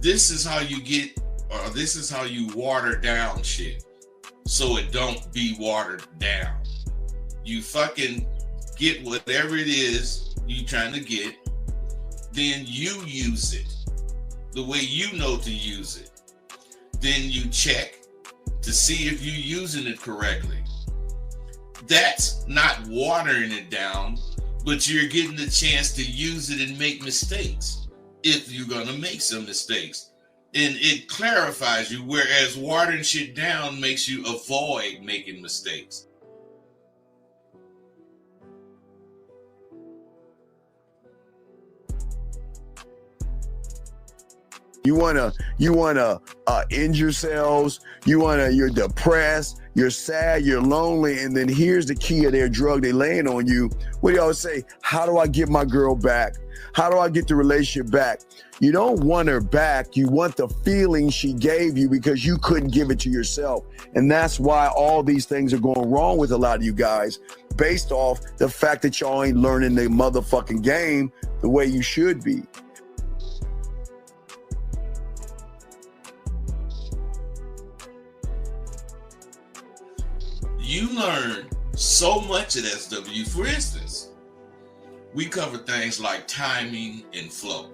this is how you get, or this is how you water down shit so it don't be watered down. You fucking get whatever it is you trying to get, then you use it the way you know to use it. Then you check to see if you're using it correctly. That's not watering it down, but you're getting the chance to use it and make mistakes if you're going to make some mistakes. And it clarifies you, whereas watering shit down makes you avoid making mistakes. You wanna end yourselves. You're depressed, you're sad, you're lonely, and then here's the key of their drug they laying on you. What do y'all say? How do I get my girl back? How do I get the relationship back? You don't want her back. You want the feeling she gave you because you couldn't give it to yourself. And that's why all these things are going wrong with a lot of you guys, based off the fact that y'all ain't learning the motherfucking game the way you should be. You learn so much at SW. For instance, we cover things like timing and flow.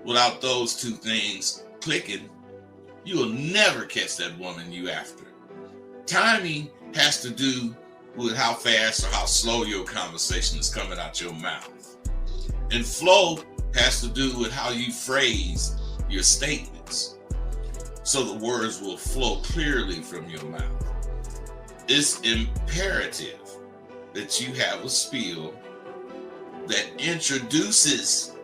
Without those two things clicking, you will never catch that woman you after. Timing has to do with how fast or how slow your conversation is coming out your mouth. And flow has to do with how you phrase your statements, so the words will flow clearly from your mouth. It's imperative that you have a spiel that introduces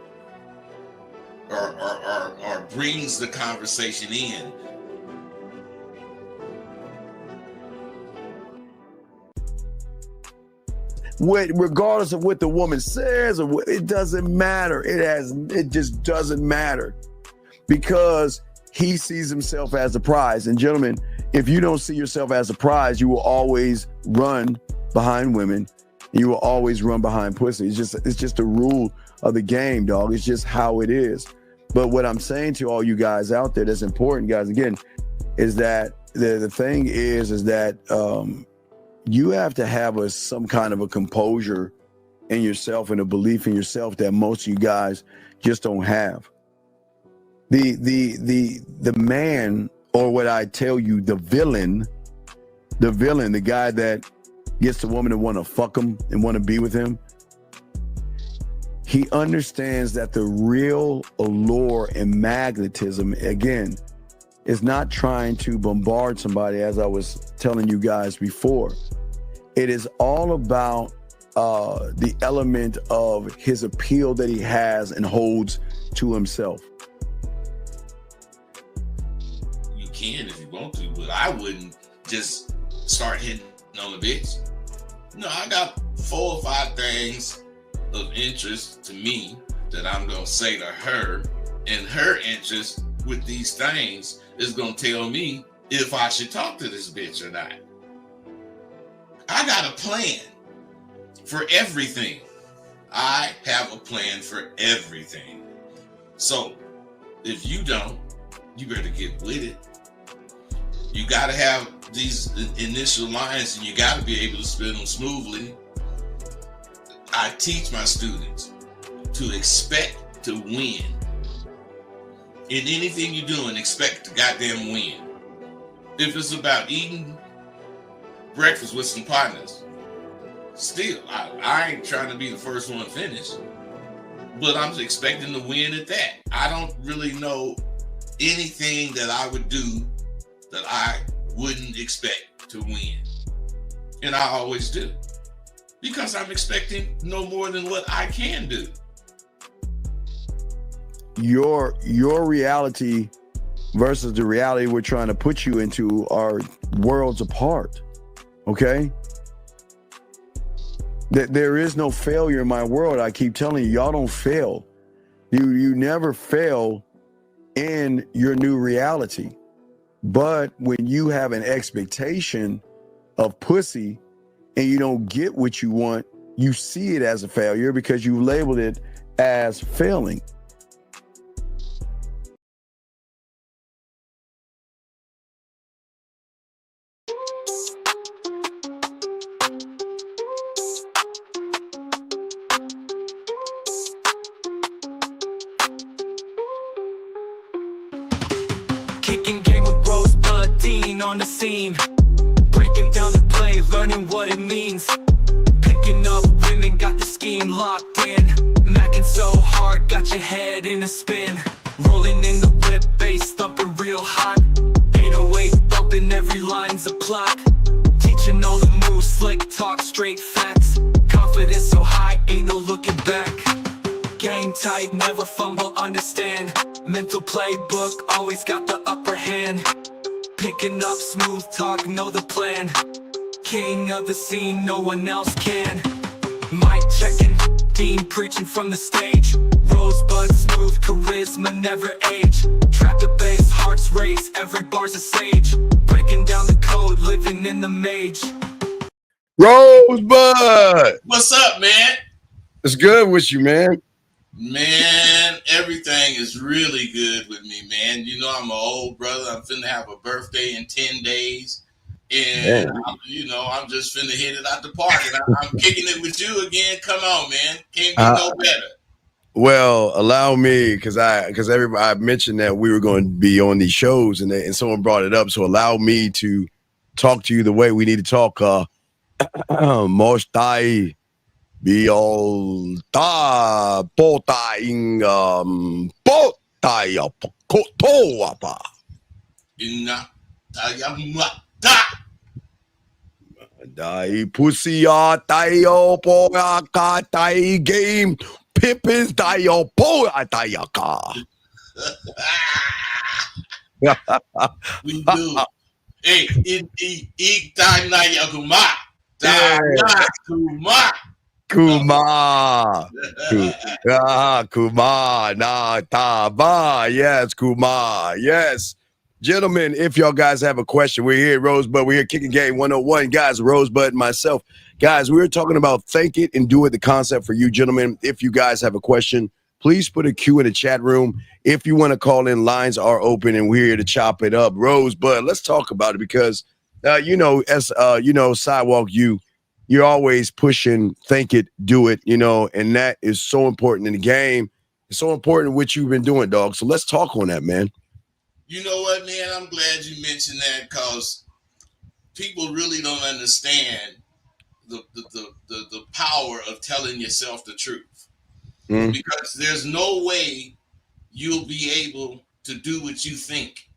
or brings the conversation in. Regardless of what the woman says, or it doesn't matter. It just doesn't matter, because he sees himself as a prize. And gentlemen, if you don't see yourself as a prize, you will always run behind women. You will always run behind pussy. It's just a rule of the game, dog. It's just how it is. But what I'm saying to all you guys out there that's important, guys, again, is that the thing is that you have to have some kind of a composure in yourself and a belief in yourself that most of you guys just don't have. The man, or what I tell you, the villain, the guy that gets the woman to want to fuck him and want to be with him, he understands that the real allure and magnetism, again, is not trying to bombard somebody, as I was telling you guys before. It is all about the element of his appeal that he has and holds to himself. You can if you want to, but I wouldn't just start hitting on the bitch. No, I got 4 or 5 things of interest to me that I'm gonna say to her, and her interest with these things is gonna tell me if I should talk to this bitch or not. I got a plan for everything. I have a plan for everything. So if you don't, you better get with it. You got to have these initial lines, and you got to be able to spin them smoothly. I teach my students to expect to win. In anything you're doing, expect to goddamn win. If it's about eating breakfast with some partners, still, I ain't trying to be the first one finished, but I'm expecting to win at that. I don't really know anything that I would do that I wouldn't expect to win. And I always do, because I'm expecting no more than what I can do. Your reality versus the reality we're trying to put you into are worlds apart. Okay? There is no failure in my world. I keep telling you, y'all don't fail. You never fail in your new reality. But when you have an expectation of pussy and you don't get what you want, you see it as a failure because you labeled it as failing. Kicking game with Rosebud Dean on the scene, breaking down the play, learning what it means. Picking up women, got the scheme locked in. Macking so hard, got your head in a spin. Rolling in the whip, bass thumping real hot. 808 bumping, every line's a plot. Teaching all the moves, slick talk, straight facts. Confidence so high, ain't no looking back. Game tight, never fumble, understand. Mental playbook, always got the upper hand. Picking up smooth talk, know the plan. King of the scene, no one else can. Mic checking, Dean preaching from the stage. Rosebud smooth, charisma never age. Trap the bass, hearts race, every bar's a sage. Breaking down the code, living in the mage. Rosebud, What's up, man? it's good with you, man. Man, everything is really good with me, man. You know, I'm an old brother. I'm finna have a birthday in 10 days. And, I'm just finna hit it out the park. And I'm kicking it with you again. Come on, man. Can't be no better. Well, allow me, because everybody, I mentioned that we were going to be on these shows, and someone brought it up. So allow me to talk to you the way we need to talk. Mostai biolta potaing potaya kotoapa. Ina tayamata. Dai pusia tayo poaka tai game. Pippins tayo poatayaka. We do. Hey, itanayaguma. Kuma. Kuma. Na taba. Yes, Kuma. Yes. Gentlemen, if y'all guys have a question, we're here at Rosebud. We're here Kicking Game 101. Guys, Rosebud and myself. Guys, we were talking about think it and do it, the concept for you gentlemen. If you guys have a question, please put a Q in the chat room. If you want to call in, lines are open and we're here to chop it up. Rosebud, let's talk about it because, Sidewalk You, you're always pushing think it, do it, and that is so important in the game. It's so important what you've been doing, dog. So let's talk on that, man. You know what, man? I'm glad you mentioned that because people really don't understand the power of telling yourself the truth. Mm-hmm. Because there's no way you'll be able to do what you think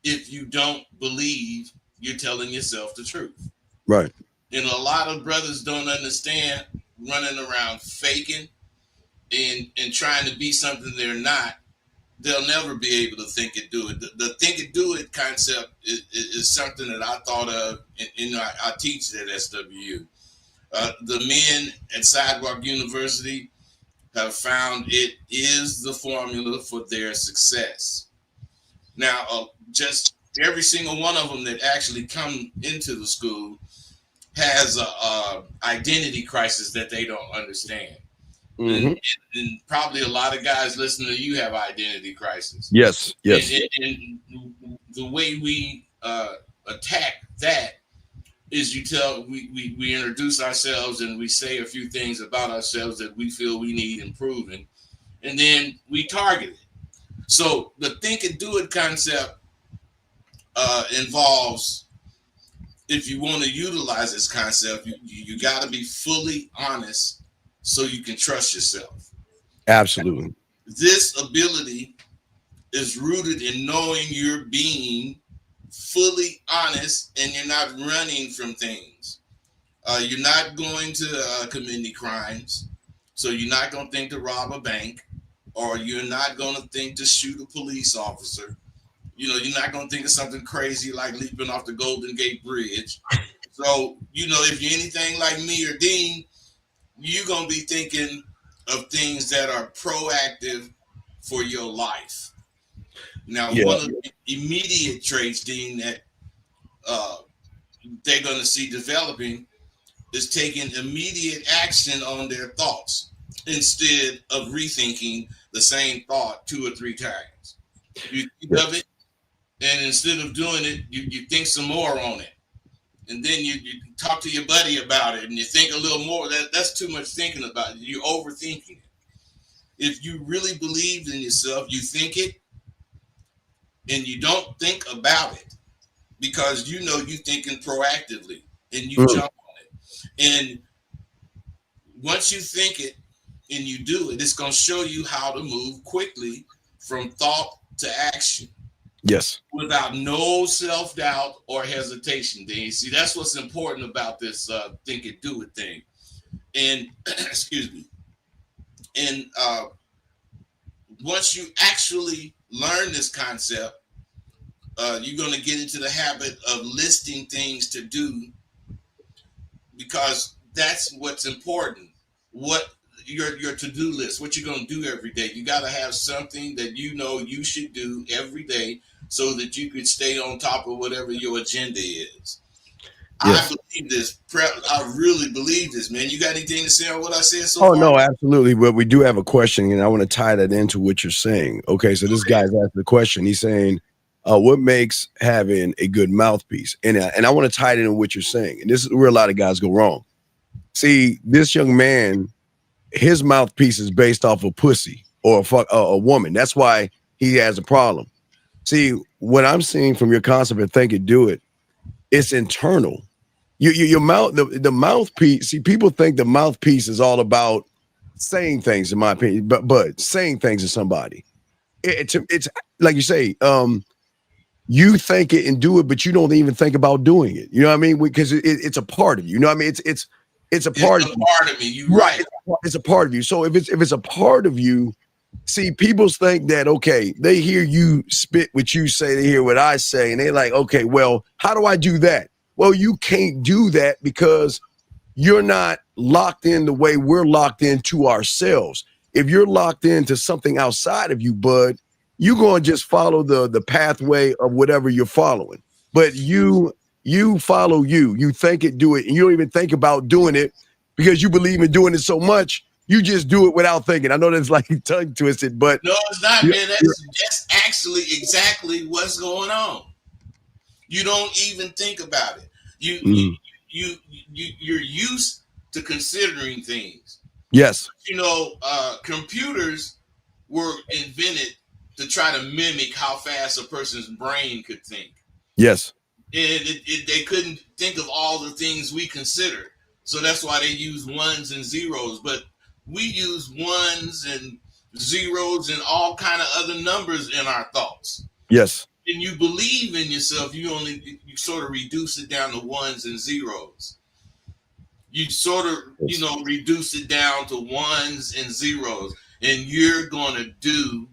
if you don't believe you're telling yourself the truth. Right. And a lot of brothers don't understand running around faking and trying to be something they're not. They'll never be able to think it, do it. The think it, do it concept is something that I thought of, and I teach at SWU. The men at Sidewalk University have found it is the formula for their success. Now, just every single one of them that actually come into the school has a identity crisis that they don't understand. Mm-hmm. And probably a lot of guys listening to you have identity crisis. Yes. And the way we attack that is we introduce ourselves and we say a few things about ourselves that we feel we need improving, and then we target it. So the think and do it concept involves, if you want to utilize this concept, you got to be fully honest so you can trust yourself. Absolutely. This ability is rooted in knowing you're being fully honest and you're not running from things. You're not going to commit any crimes. So you're not going to think to rob a bank, or you're not going to think to shoot a police officer. You're not going to think of something crazy like leaping off the Golden Gate Bridge. So, if you're anything like me or Dean, you're going to be thinking of things that are proactive for your life. Now, one of the immediate traits, Dean, that they're going to see developing is taking immediate action on their thoughts instead of rethinking the same thought 2 or 3 times. You think of it, and instead of doing it, you think some more on it. And then you talk to your buddy about it and you think a little more. That's too much thinking about it. You're overthinking it. If you really believed in yourself, you think it, and you don't think about it because you know you're thinking proactively and you Mm. jump on it. And once you think it and you do it, it's going to show you how to move quickly from thought to action Yes. without no self-doubt or hesitation. Then you see, that's what's important about this think it, do it thing. And excuse me. And once you actually learn this concept, you're going to get into the habit of listing things to do because that's what's important. What your to-do list, what you're going to do every day. You got to have something that you know you should do every day so that you can stay on top of whatever your agenda is. Yes. I believe this. I really believe this, man. You got anything to say on what I said so Oh, far? no, absolutely. But we do have a question, and I want to tie that into what you're saying. Okay, so this guy's asked the question. He's saying, what makes having a good mouthpiece? And I want to tie it into what you're saying. And this is where a lot of guys go wrong. See, this young man, his mouthpiece is based off of pussy or a woman. That's why he has a problem. See, what I'm seeing from your concept and think it, do it, it's internal. Your mouth, the mouthpiece. See, people think the mouthpiece is all about saying things, in my opinion, but saying things to somebody. It's like you say, you think it and do it, but you don't even think about doing it. You know what I mean? Because it's a part of you. You know what I mean? It's a part of you. Part of me. You're right. It's a part of you. So if it's a part of you, see, people think that, okay, they hear you spit what you say, they hear what I say, and they're like, okay, well, how do I do that? Well, you can't do that because you're not locked in the way we're locked into ourselves. If you're locked into something outside of you, bud, you're going to just follow the pathway of whatever you're following. But you follow you think it, do it, and you don't even think about doing it because you believe in doing it so much. You just do it without thinking. I know that's like tongue twisted, but no, it's not, man. That's actually exactly what's going on. You don't even think about it. You're used to considering things. Yes. You know, computers were invented to try to mimic how fast a person's brain could think. Yes. And they couldn't think of all the things we consider. So that's why they use ones and zeros. But we use ones and zeros and all kind of other numbers in our thoughts. Yes. And you believe in yourself, you sort of reduce it down to ones and zeros. You sort of, reduce it down to ones and zeros. And you're going to do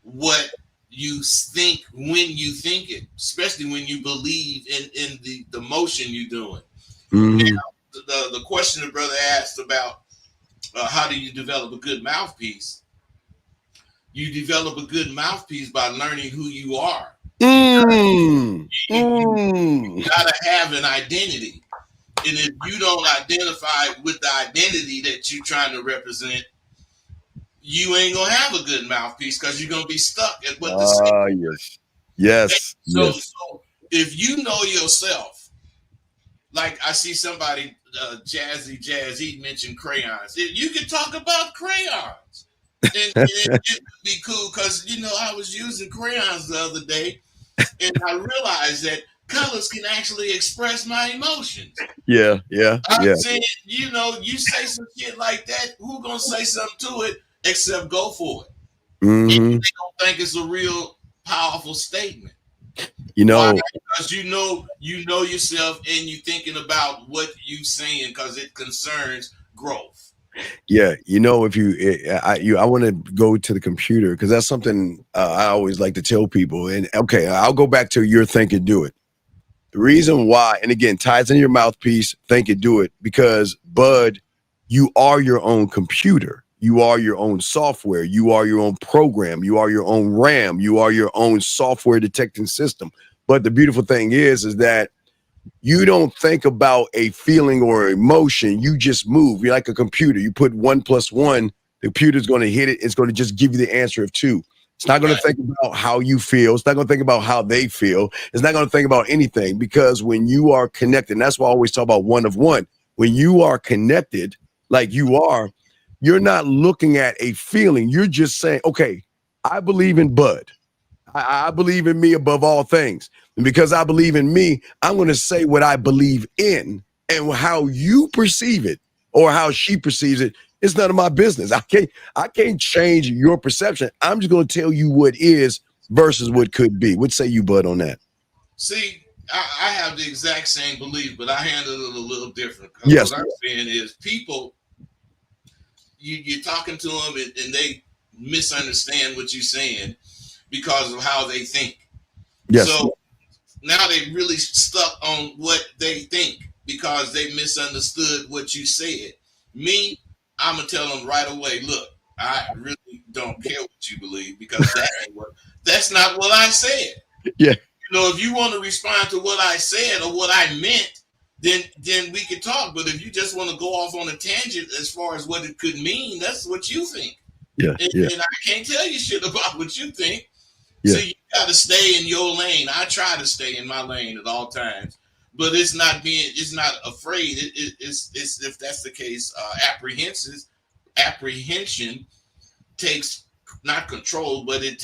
what you think when you think it, especially when you believe in the motion you're doing. Mm-hmm. Now, the question the brother asked about how do you develop a good mouthpiece? You develop a good mouthpiece by learning who you are. You gotta have an identity. And if you don't identify with the identity that you're trying to represent, you ain't gonna have a good mouthpiece because you're gonna be stuck at what the same. Yes. So if you know yourself, like I see somebody Jazzy mentioned crayons. You can talk about crayons. And it would be cool because I was using crayons the other day and I realized that colors can actually express my emotions. Yeah. I'm saying, you say some shit like that, who gonna say something to it except go for it? Mm-hmm. And they don't think it's a real powerful statement. Why? Because you know yourself and you're thinking about what you saying because it concerns growth. Yeah, if I want to go to the computer because that's something I always like to tell people. And okay, I'll go back to your think and do it. The reason why, and again, ties in your mouthpiece, think and do it, because bud, you are your own computer. You are your own software. You are your own program. You are your own RAM. You are your own software detecting system. But the beautiful thing is that you don't think about a feeling or emotion. You just move. You're like a computer. You put 1 + 1, the computer's going to hit it. It's going to just give you the answer of 2. It's not going to think about how you feel. It's not going to think about how they feel. It's not going to think about anything, because when you are connected, and that's why I always talk about one of one. When you are connected, like you are, you're not looking at a feeling. You're just saying, okay, I believe in Bud. I believe in me above all things. And because I believe in me, I'm going to say what I believe in, and how you perceive it or how she perceives it. It's none of my business. I can't change your perception. I'm just going to tell you what is versus what could be. What say you, Bud, on that? See, I have the exact same belief, but I handle it a little different. Because Yes. what I'm saying is, people, you're talking to them and they misunderstand what you're saying because of how they think. Yes. So now they really stuck on what they think because they misunderstood what you said. Me, I'm gonna tell them right away. Look, I really don't care what you believe because that's not what I said. Yeah. You know, if you want to respond to what I said or what I meant, then we can talk. But if you just want to go off on a tangent as far as what it could mean, that's what you think. Yeah. Yeah. And I can't tell you shit about what you think. Yeah. So you got to stay in your lane. I try to stay in my lane at all times, but it's not afraid. It's if that's the case, apprehension takes not control, but it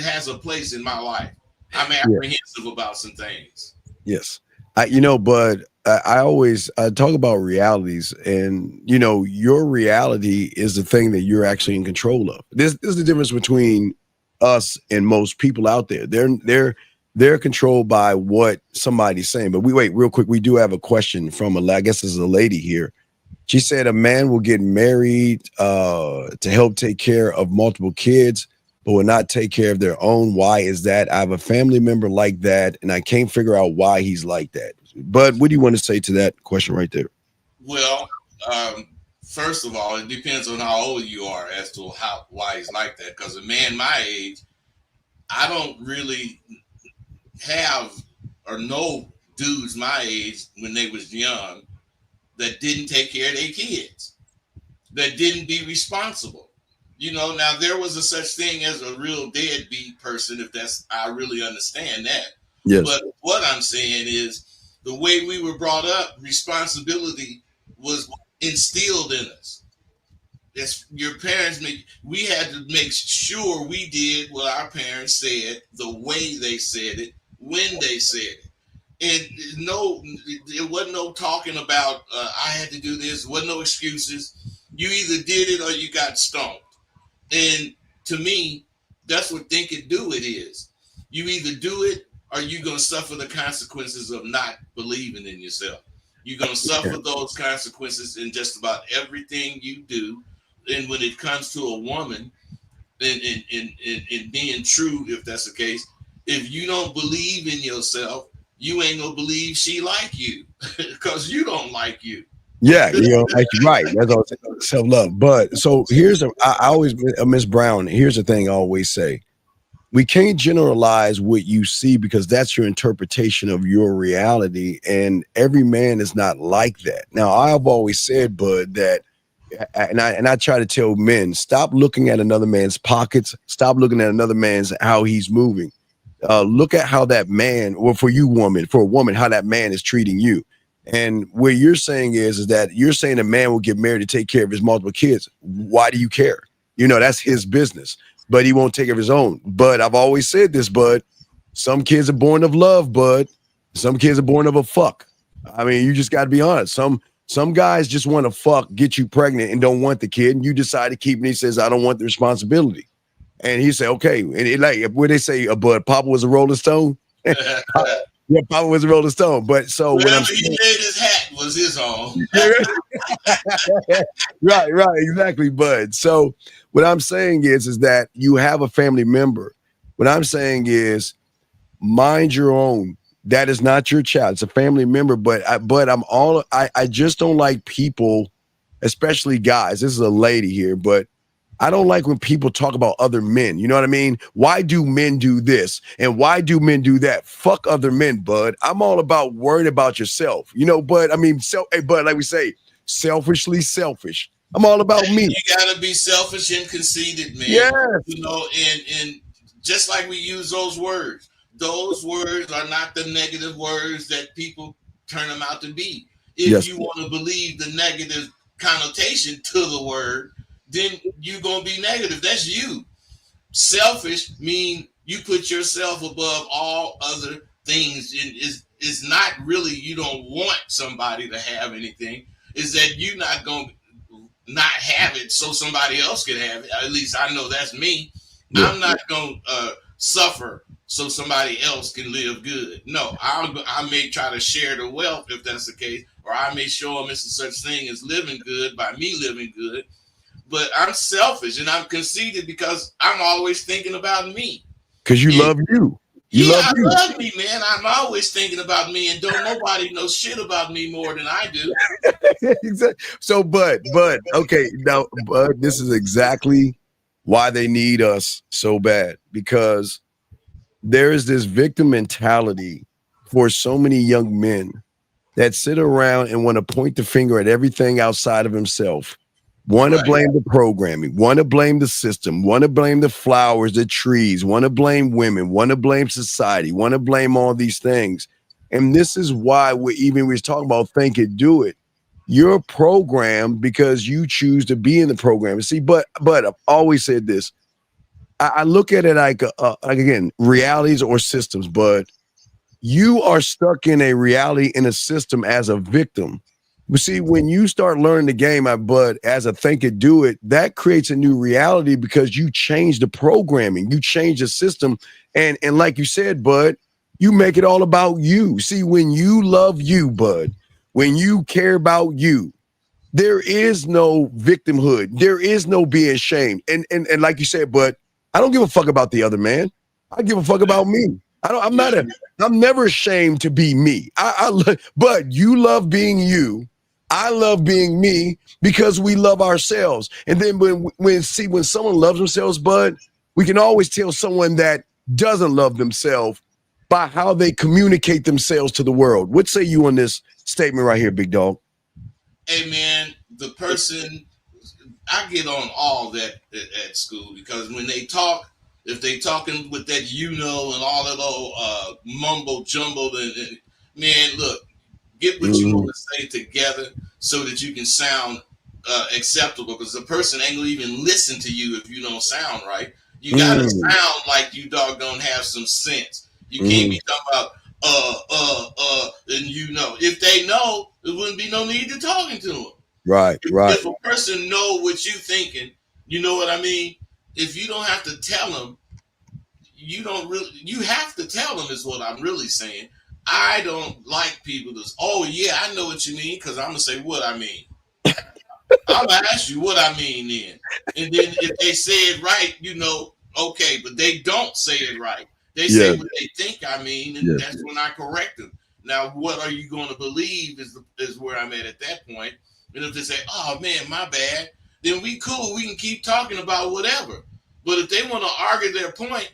has a place in my life. I'm apprehensive about some things. Yes. Bud, I always talk about realities, and your reality is the thing that you're actually in control of. This is the difference between us and most people out there. They're controlled by what somebody's saying. But wait real quick. We do have a question from I guess this is a lady here. She said a man will get married to help take care of multiple kids, but will not take care of their own. Why is that? I have a family member like that, and I can't figure out why he's like that. But what do you want to say to that question right there? Well, first of all, it depends on how old you are as to why he's like that. Because a man my age, I don't really have or know dudes my age when they was young that didn't take care of their kids, that didn't be responsible. Now there was a such thing as a real deadbeat person, if I really understand that. Yes. But what I'm saying is the way we were brought up, responsibility was instilled in us. As your parents we had to make sure we did what our parents said, the way they said it, when they said it. And it wasn't no talking about I had to do this. Wasn't no excuses. You either did it or you got stoned. And to me, that's what think it, do it is. You either do it or you're going to suffer the consequences of not believing in yourself. You're going to suffer those consequences in just about everything you do. And when it comes to a woman and being true, if that's the case, if you don't believe in yourself, you ain't gonna believe she like you because you don't like you. Yeah, like you're right. That's all self-love. But so I always, Miss Brown, here's the thing I always say. We can't generalize what you see because that's your interpretation of your reality. And every man is not like that. Now, I've always said, Bud, that and I try to tell men, stop looking at another man's pockets, stop looking at another man's how he's moving. Look at how that man, or for a woman, how that man is treating you. And what you're saying is that you're saying a man will get married to take care of his multiple kids. Why do you care? That's his business, but he won't take care of his own. But I've always said this, Bud, some kids are born of love, Bud. Some kids are born of a fuck. I mean, you just got to be honest. Some guys just want to fuck, get you pregnant and don't want the kid. And you decide to keep, and he says, I don't want the responsibility. And he said, okay. And it, like when they say, but Papa was a Rolling Stone. Yeah, Papa was a Rolling Stone. But so when he made his hat was his own. Right, exactly, Bud. So what I'm saying is that you have a family member. What I'm saying is mind your own. That is not your child. It's a family member. But I just don't like people, especially guys. This is a lady here, but I don't like when people talk about other men. You know what I mean? Why do men do this? And why do men do that? Fuck other men, Bud. I'm all about worrying about yourself. Bud, Bud, like we say, selfishly selfish. I'm all about me. You gotta be selfish and conceited, man. Yes. And just like we use those words are not the negative words that people turn them out to be. If you want to believe the negative connotation to the word, then you're gonna be negative. That's you. Selfish mean you put yourself above all other things. Is not really you don't want somebody to have anything. Is that you not going to not have it so somebody else can have it? At least I know that's me. Yeah. I'm not going to suffer so somebody else can live good. No, I may try to share the wealth if that's the case, or I may show them it's a such thing as living good by me living good. But I'm selfish and I'm conceited because I'm always thinking about me. Because you And love you. You yeah, love I you. love me, man. I'm always thinking about me, and don't nobody know shit about me more than I do. Exactly. So, but okay, now, but this is exactly why they need us so bad, because there is this victim mentality for so many young men that sit around and want to point the finger at everything outside of himself. Want to Right. blame the programming, want to blame the system, want to blame the flowers, the trees, want to blame women, want to blame society, want to blame all these things. And this is why we was talking about think it, do it. You're programmed because you choose to be in the program. See, but I've always said this. I look at it like again, realities or systems, but you are stuck in a reality in a system as a victim. But see, when you start learning the game, but as a think it, do it, that creates a new reality because you change the programming, you change the system. And like you said, Bud, you make it all about you. See, when you love you, Bud, when you care about you, there is no victimhood. There is no being shamed. And like you said, Bud, I don't give a fuck about the other man. I give a fuck about me. I'm never ashamed to be me. But you love being you. I love being me because we love ourselves. And then when someone loves themselves, Bud, we can always tell someone that doesn't love themselves by how they communicate themselves to the world. What say you on this statement right here, big dog? Hey man, the person I get on all that at school because when they talk, if they talking with that and all that old mumbo jumbo, and man, look, get what you want to say together so that you can sound acceptable. Because the person ain't gonna even listen to you if you don't sound right. You gotta sound like you doggone have some sense. You can't be talking about and if they know, there wouldn't be no need to talking to them. Right. If a person know what you thinking, you know what I mean. If you don't have to tell them, you have to tell them is what I'm really saying. I don't like people that's, oh yeah, I know what you mean, because I'm gonna say what I mean. I'm gonna ask you what I mean then. And then if they say it right, okay, but they don't say it right. They say what they think I mean, and that's when I correct them. Now, what are you going to believe is where I'm at that point. And if they say, oh man, my bad, then we cool. We can keep talking about whatever. But if they want to argue their point,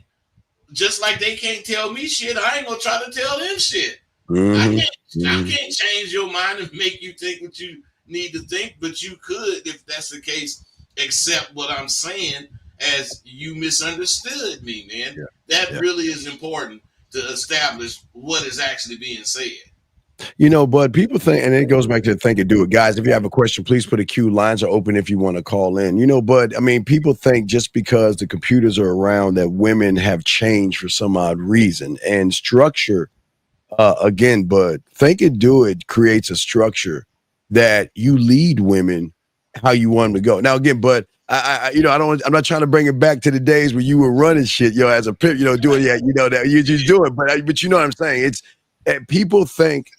just like they can't tell me shit, I ain't gonna try to tell them shit. I can't change your mind and make you think what you need to think, but you could, if that's the case, accept what I'm saying as you misunderstood me, man. That really is important to establish what is actually being said. But people think, and it goes back to think and do it. Guys, if you have a question, please put a queue. Lines are open if you want to call in. But I mean, people think just because the computers are around that women have changed for some odd reason. And structure, again, but think and do it creates a structure that you lead women how you want them to go. Now, again, but I'm not trying to bring it back to the days where you were running shit, as a pimp, doing that you're just doing, but you know what I'm saying? It's people think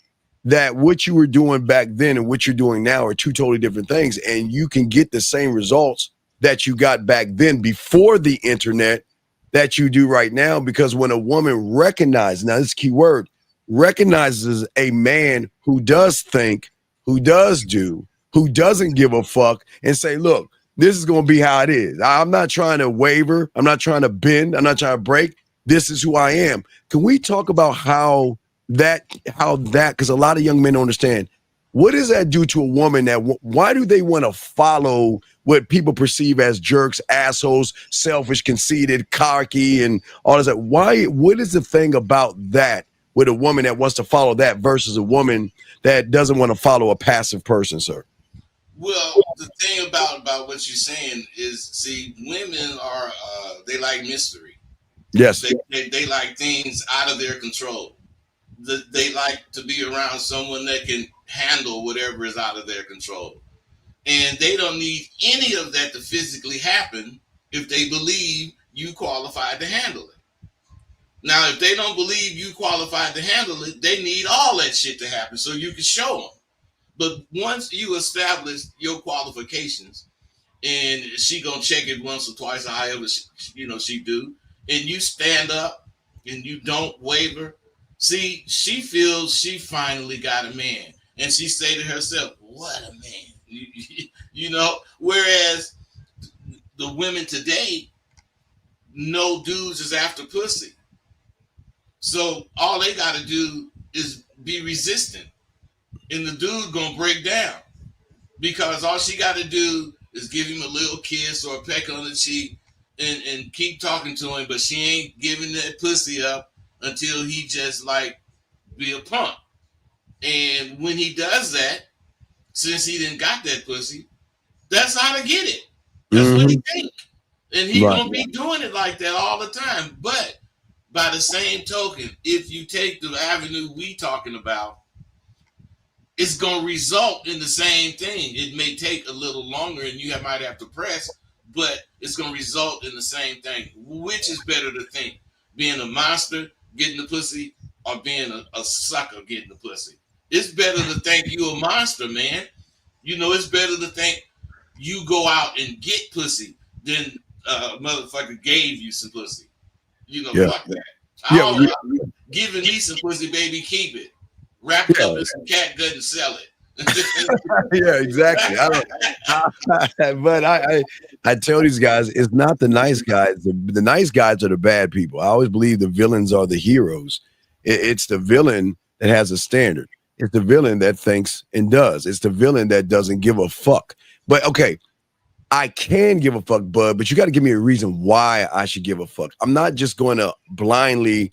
that what you were doing back then and what you're doing now are two totally different things. And you can get the same results that you got back then before the internet that you do right now. Because when a woman recognizes, now this is key word, recognizes a man who does think, who does do, who doesn't give a fuck, and say, look, this is going to be how it is. I'm not trying to waver. I'm not trying to bend. I'm not trying to break. This is who I am. Can we talk about how that, because a lot of young men don't understand, what does that do to a woman why do they want to follow what people perceive as jerks, assholes, selfish, conceited, cocky, and all of that? What is the thing about that with a woman that wants to follow that versus a woman that doesn't want to follow a passive person, sir? Well, the thing about what you're saying is, see, women are they like mystery. Yes. They like things out of their control. They like to be around someone that can handle whatever is out of their control. And they don't need any of that to physically happen if they believe you qualified to handle it. Now, if they don't believe you qualified to handle it, they need all that shit to happen so you can show them. But once you establish your qualifications, and she gonna check it once or twice, or however she do, and you stand up and you don't waver. See, she feels she finally got a man, and she say to herself, "What a man," Whereas the women today know dudes is after pussy, so all they got to do is be resistant, and the dude gonna break down because all she got to do is give him a little kiss or a peck on the cheek and keep talking to him, but she ain't giving that pussy up until he just like be a punk. And when he does that, since he didn't got that pussy, that's how to get it. That's what he think. And he gonna be doing it like that all the time. But by the same token, if you take the avenue we talking about, it's going to result in the same thing. It may take a little longer and you might have to press, but it's going to result in the same thing. Which is better to think? Being a monster, getting the pussy, or being a sucker getting the pussy? It's better to think you a monster, man. It's better to think you go out and get pussy than motherfucker gave you some pussy. Fuck that. Giving me some pussy, baby, keep it. Wrap it up in some cat gut and sell it. Yeah, exactly. But I tell these guys, it's not the nice guys. The nice guys are the bad people. I always believe the villains are the heroes. It's the villain that has a standard. It's the villain that thinks and does. It's the villain that doesn't give a fuck. But okay, I can give a fuck, bud, but you got to give me a reason why I should give a fuck. I'm not just going to blindly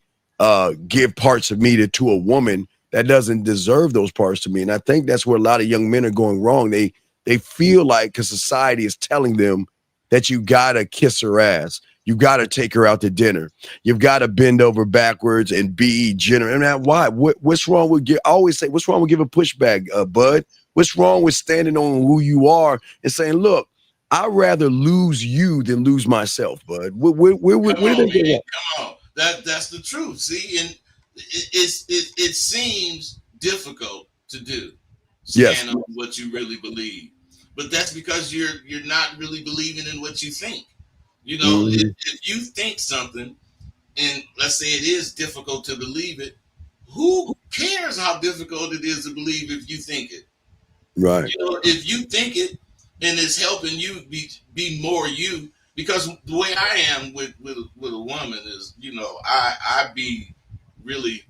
give parts of me to a woman that doesn't deserve those parts to me. And I think that's where a lot of young men are going wrong. They feel like, because society is telling them that you got to kiss her ass. You got to take her out to dinner. You've got to bend over backwards and be generous. And why? What's wrong with I always say, what's wrong with giving pushback, bud? What's wrong with standing on who you are and saying, look, I'd rather lose you than lose myself, bud. Come on. That's the truth. See, and it seems difficult to do. Stand on what you really believe, but that's because you're not really believing in what you think. If you think something, and let's say it is difficult to believe it, who cares how difficult it is to believe if you think it? Right. If you think it and it's helping you be more you, because the way I am with a woman is, I be really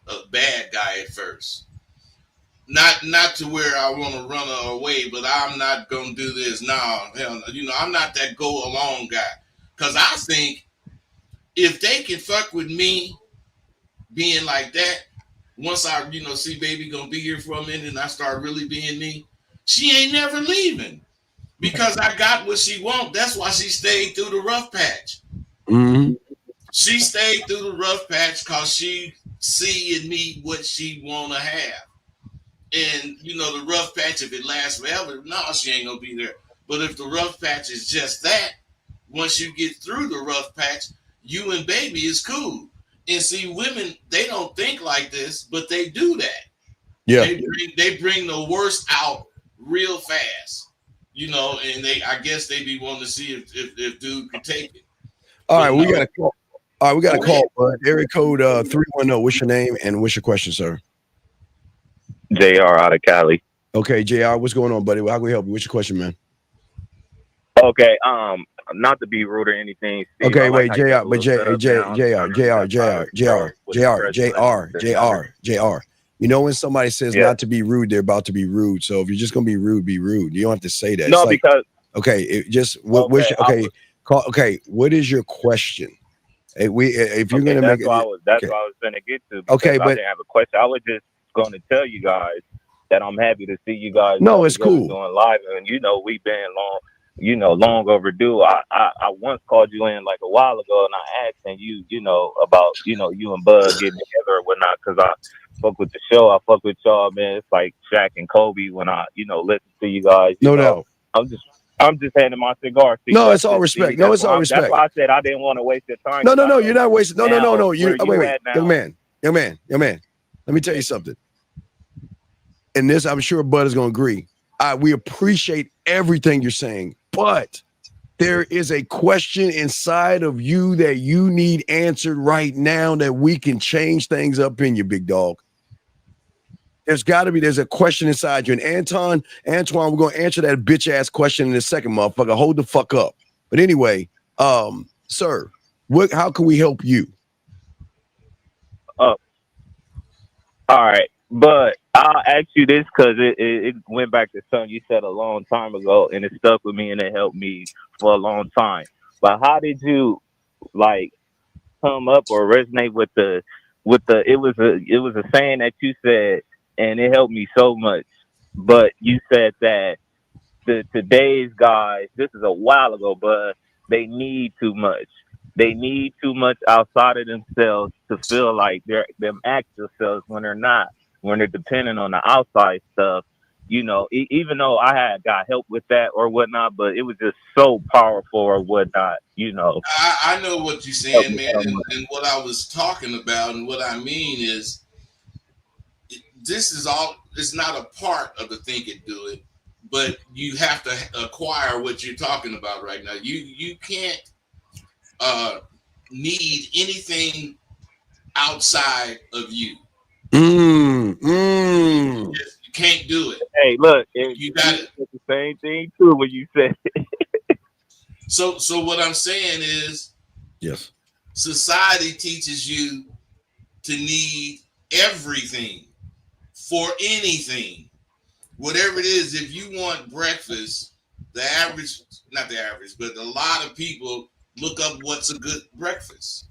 a bad guy at first. Not to where I want to run her away, but I'm not gonna do this. No, hell no. I'm not that go along guy. Cause I think if they can fuck with me being like that, once I, see baby gonna be here for a minute and I start really being me, she ain't never leaving. Because I got what she want. That's why she stayed through the rough patch. Mm-hmm. She stayed through the rough patch because she see in me what she want to have. And, the rough patch, if it lasts forever, no, she ain't going to be there. But if the rough patch is just that, once you get through the rough patch, you and baby is cool. And see, women, they don't think like this, but they do that. Yeah. They bring the worst out real fast. And I guess they be wanting to see if dude can take it. All right, we got a call. All right, we got a call. Area code 310. What's your name and what's your question, sir? JR out of Cali. Okay, JR, what's going on, buddy? How can we help you? What's your question, man? Okay, not to be rude or anything. Steve, okay, wait, like JR, but JR. When somebody says not to be rude, they're about to be rude. So if you're just gonna be rude, be rude. You don't have to say that. No, because what is your question? If you're gonna make it, that's what I was gonna get to. Okay, I but didn't have a question. I was just gonna tell you guys that I'm happy to see you guys. No, it's cool doing live, and we've been long overdue. I once called you in like a while ago, and I asked and you know about you and Bud getting together or whatnot, because I fuck with the show. I fuck with y'all, man. It's like Shaq and Kobe when I listen to you guys. No doubt. I'm just handing my cigar. See, No, it's all respect. No, it's all that's respect. why I said I didn't want to waste your time. No, you're not wasting. No. You wait. At now? Young man. Let me tell you something. And this, I'm sure Bud is going to agree. We appreciate everything you're saying, but there is a question inside of you that you need answered right now that we can change things up in you, big dog. There's a question inside you. And Antoine, we're going to answer that bitch ass question in a second, motherfucker. Hold the fuck up. But anyway, sir, how can we help you? All right. But I'll ask you this because it went back to something you said a long time ago, and it stuck with me and it helped me for a long time. But how did you come up or resonate with the it was a saying that you said, and it helped me so much. But you said that today's guys, this is a while ago, but they need too much. They need too much outside of themselves to feel like they're them actual selves when they're dependent on the outside stuff. Even though I had got help with that or whatnot, but it was just so powerful or whatnot. I know what you're saying, man, and what I was talking about, and what I mean is, this is all. It's not a part of the think it do it, but you have to acquire what you're talking about right now. You can't need anything outside of you. You can't do it. Hey, look, you got it. It's the same thing too when you said it. So what I'm saying is, yes, society teaches you to need everything for anything, whatever it is. If you want breakfast, not the average, but a lot of people look up what's a good breakfast.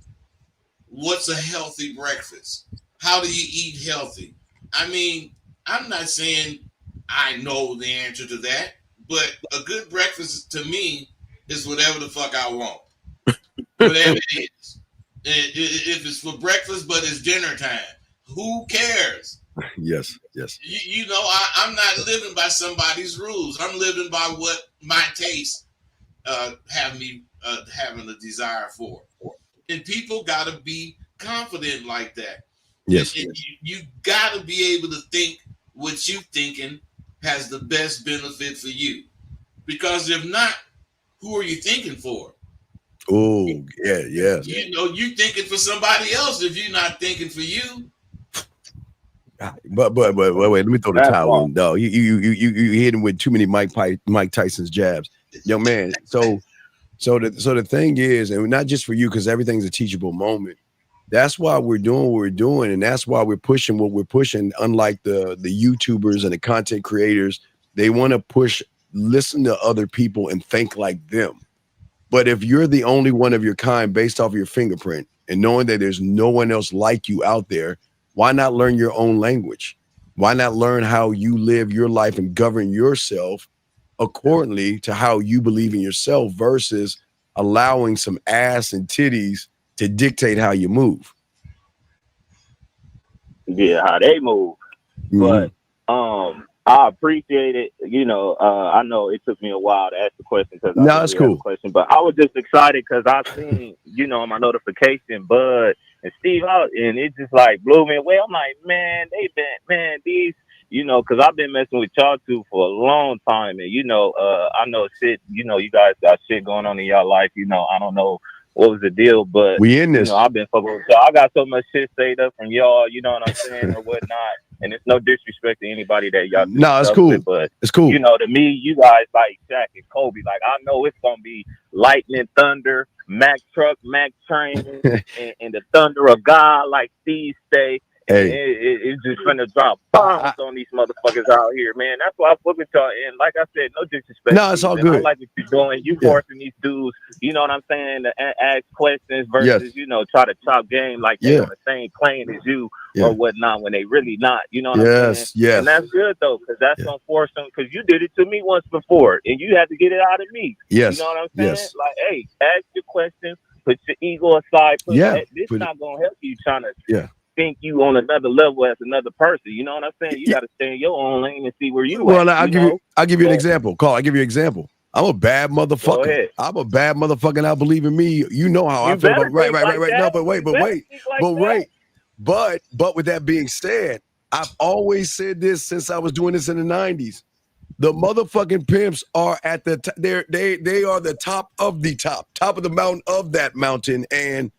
What's a healthy breakfast? How do you eat healthy? I mean, I'm not saying I know the answer to that, but a good breakfast to me is whatever the fuck I want. Whatever it is. If it's for breakfast, but it's dinner time, who cares? Yes. I'm not living by somebody's rules. I'm living by what my tastes have me having a desire for. And people got to be confident like that. Yes. And you got to be able to think what you thinking has the best benefit for you. Because if not, who are you thinking for? Oh, yeah. You're thinking for somebody else if you're not thinking for you. But wait, let me throw the towel in. No, you hit him with too many Mike Tyson's jabs, young man. So the thing is, and not just for you, because everything's a teachable moment. That's why we're doing what we're doing, and that's why we're pushing what we're pushing. Unlike the YouTubers and the content creators, they want to listen to other people and think like them. But if you're the only one of your kind based off of your fingerprint and knowing that there's no one else like you out there, why not learn your own language? Why not learn how you live your life and govern yourself accordingly to how you believe in yourself versus allowing some ass and titties to dictate how you move? Yeah, how they move. Mm-hmm. But I appreciate it. I know it took me a while to ask the question because that's cool. Question, but I was just excited because I seen on my notification, Bud and Steve out, and it just like blew me away. I'm like, man, these, because I've been messing with y'all two for a long time, and I know shit. You guys got shit going on in y'all life. I don't know what was the deal, but we in this. I've been fucking with y'all. I got so much shit saved up from y'all. You know what I'm saying, or whatnot. And it's no disrespect to anybody that y'all. No, it's cool. But it's cool. To me, you guys like Shaq and Kobe. Like I know it's gonna be lightning, thunder, Mack truck, Mack train, and the thunder of God, like Steve say. Hey, It's just gonna drop bombs on these motherfuckers out here, man. That's why I fuck with y'all. And like I said, no disrespect. No, it's all I good. like what you're doing. You Yeah. forcing these dudes, you know what I'm saying, to ask questions versus, Yes. try to chop game like they Yeah. on the same plane as you Yeah. or whatnot when they really not. You know what I'm saying? Yes. Yes. And that's good though, because that's Yeah. gonna force them. Because you did it to me once before, and you had to get it out of me. Yes. You know what I'm saying? Yes. Like, hey, ask your question. Put your ego aside. Yeah. This not gonna help you trying to Yeah. think you on another level as another person. You know what I'm saying? You Yeah. got to stay in your own lane and see where you Well, at. I'll give you an So, example. Carl, I'll give you an example. I'm a bad go motherfucker. ahead. I'm a bad motherfucker, and I believe in me. You know how You I feel better about right. think like No, that. but wait, You but better wait, think like but that. wait. But with that being said, I've always said this since I was doing this in the 90s. The motherfucking pimps are at the they are the top of the top of the mountain of that mountain, and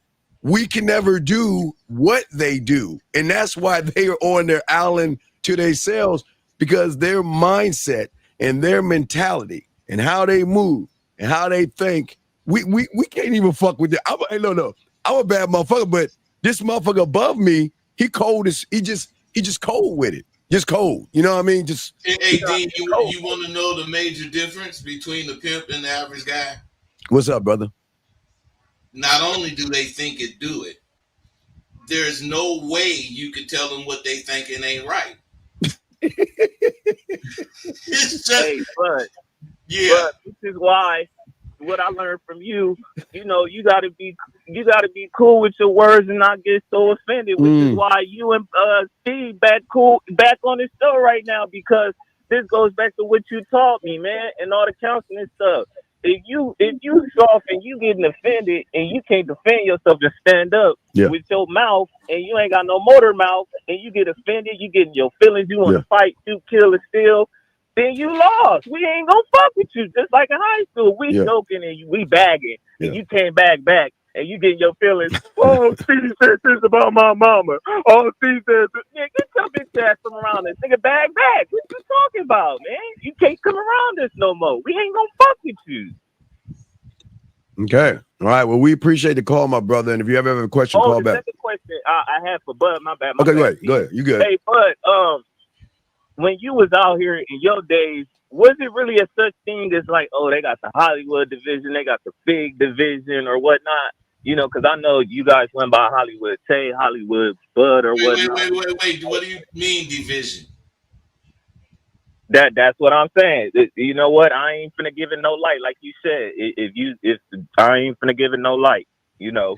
we can never do what they do. And that's why they are on their island to themselves, because their mindset and their mentality and how they move and how they think, we can't even fuck with it. No. I'm a bad motherfucker, but this motherfucker above me, he cold as he just cold with it. Just cold. You know what I mean? Just Hey, Dean, you want to know the major difference between the pimp and the average guy? What's up, brother? Not only do they think it, do it, there's no way you could tell them what they think and ain't right. It's just, Hey, but yeah. this is why what I learned from you, you gotta be cool with your words and not get so offended, which is why you and Steve back on the show right now, because this goes back to what you taught me, man, and all the counseling stuff. If you soft and you getting offended and you can't defend yourself and stand up with your mouth, and you ain't got no motor mouth, and you get offended, you get in your feelings, you want to fight, shoot, kill, or steal, then you lost. We ain't gonna fuck with you. Just like in high school, we joking and we bagging, and you can't back, and you get your feelings. Oh, Steve said this about my mama. Oh, Steve said this. Yeah, get your bitch ass from around this nigga. Back. What you talking about, man? You can't come around this no more. We ain't gonna fuck with you. Okay. All right. Well, we appreciate the call, my brother. And if you ever have a question, call back. Second question I have for Bud. My bad. Okay, go ahead. You good? Hey, Bud. When you was out here in your days, was it really a such thing as like, oh, they got the Hollywood division, they got the Fig division or whatnot? Because I know you guys went by Hollywood Tay, Hollywood Bud, or whatnot. Wait. What do you mean division? That's what I'm saying. You know what? I ain't finna give it no light, like you said. If I ain't finna give it no light, I'm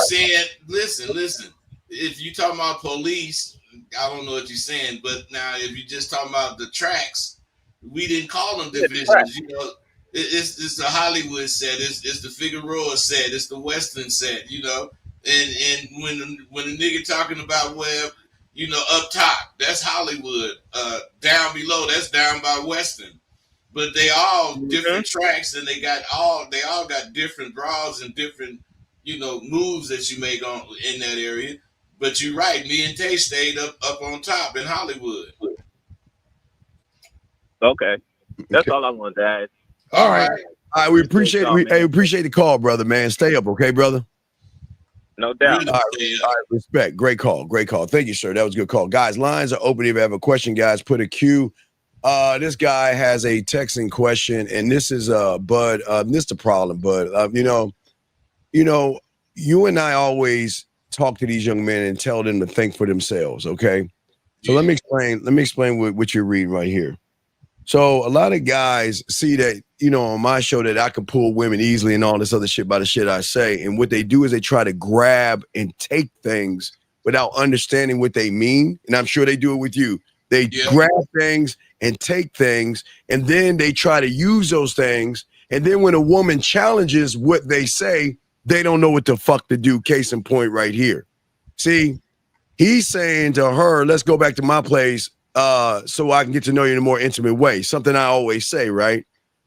saying, listen. If you talking about police, I don't know what you're saying, but now if you just talking about the tracks, we didn't call them divisions. It's the Hollywood set, it's the Figueroa set, it's the Western set. And when a nigga talking about where, up top, that's Hollywood. Down below, that's down by Western. But they all different tracks, and they all got different draws and different, moves that you make in that area. But you're right. Me and Tay stayed up on top in Hollywood. Okay, that's all I wanted to ask. All right. We appreciate it. We appreciate the call, brother. Man, stay up, okay, brother. No doubt. All right. Respect. Great call. Thank you, sir. That was a good call, guys. Lines are open. If you have a question, guys, put a Q. This guy has a texting question, and this is Bud. This is the problem, Bud. You and I always talk to these young men and tell them to think for themselves. Okay, so let me explain what you're reading right here. So a lot of guys see that, on my show that I can pull women easily and all this other shit by the shit I say, and what they do is they try to grab and take things without understanding what they mean, and I'm sure they do it with you. They grab things and take things, and then they try to use those things, and then when a woman challenges what they say, they don't know what the fuck to do. Case in point right here. See, he's saying to her, let's go back to my place so I can get to know you in a more intimate way. Something I always say, right?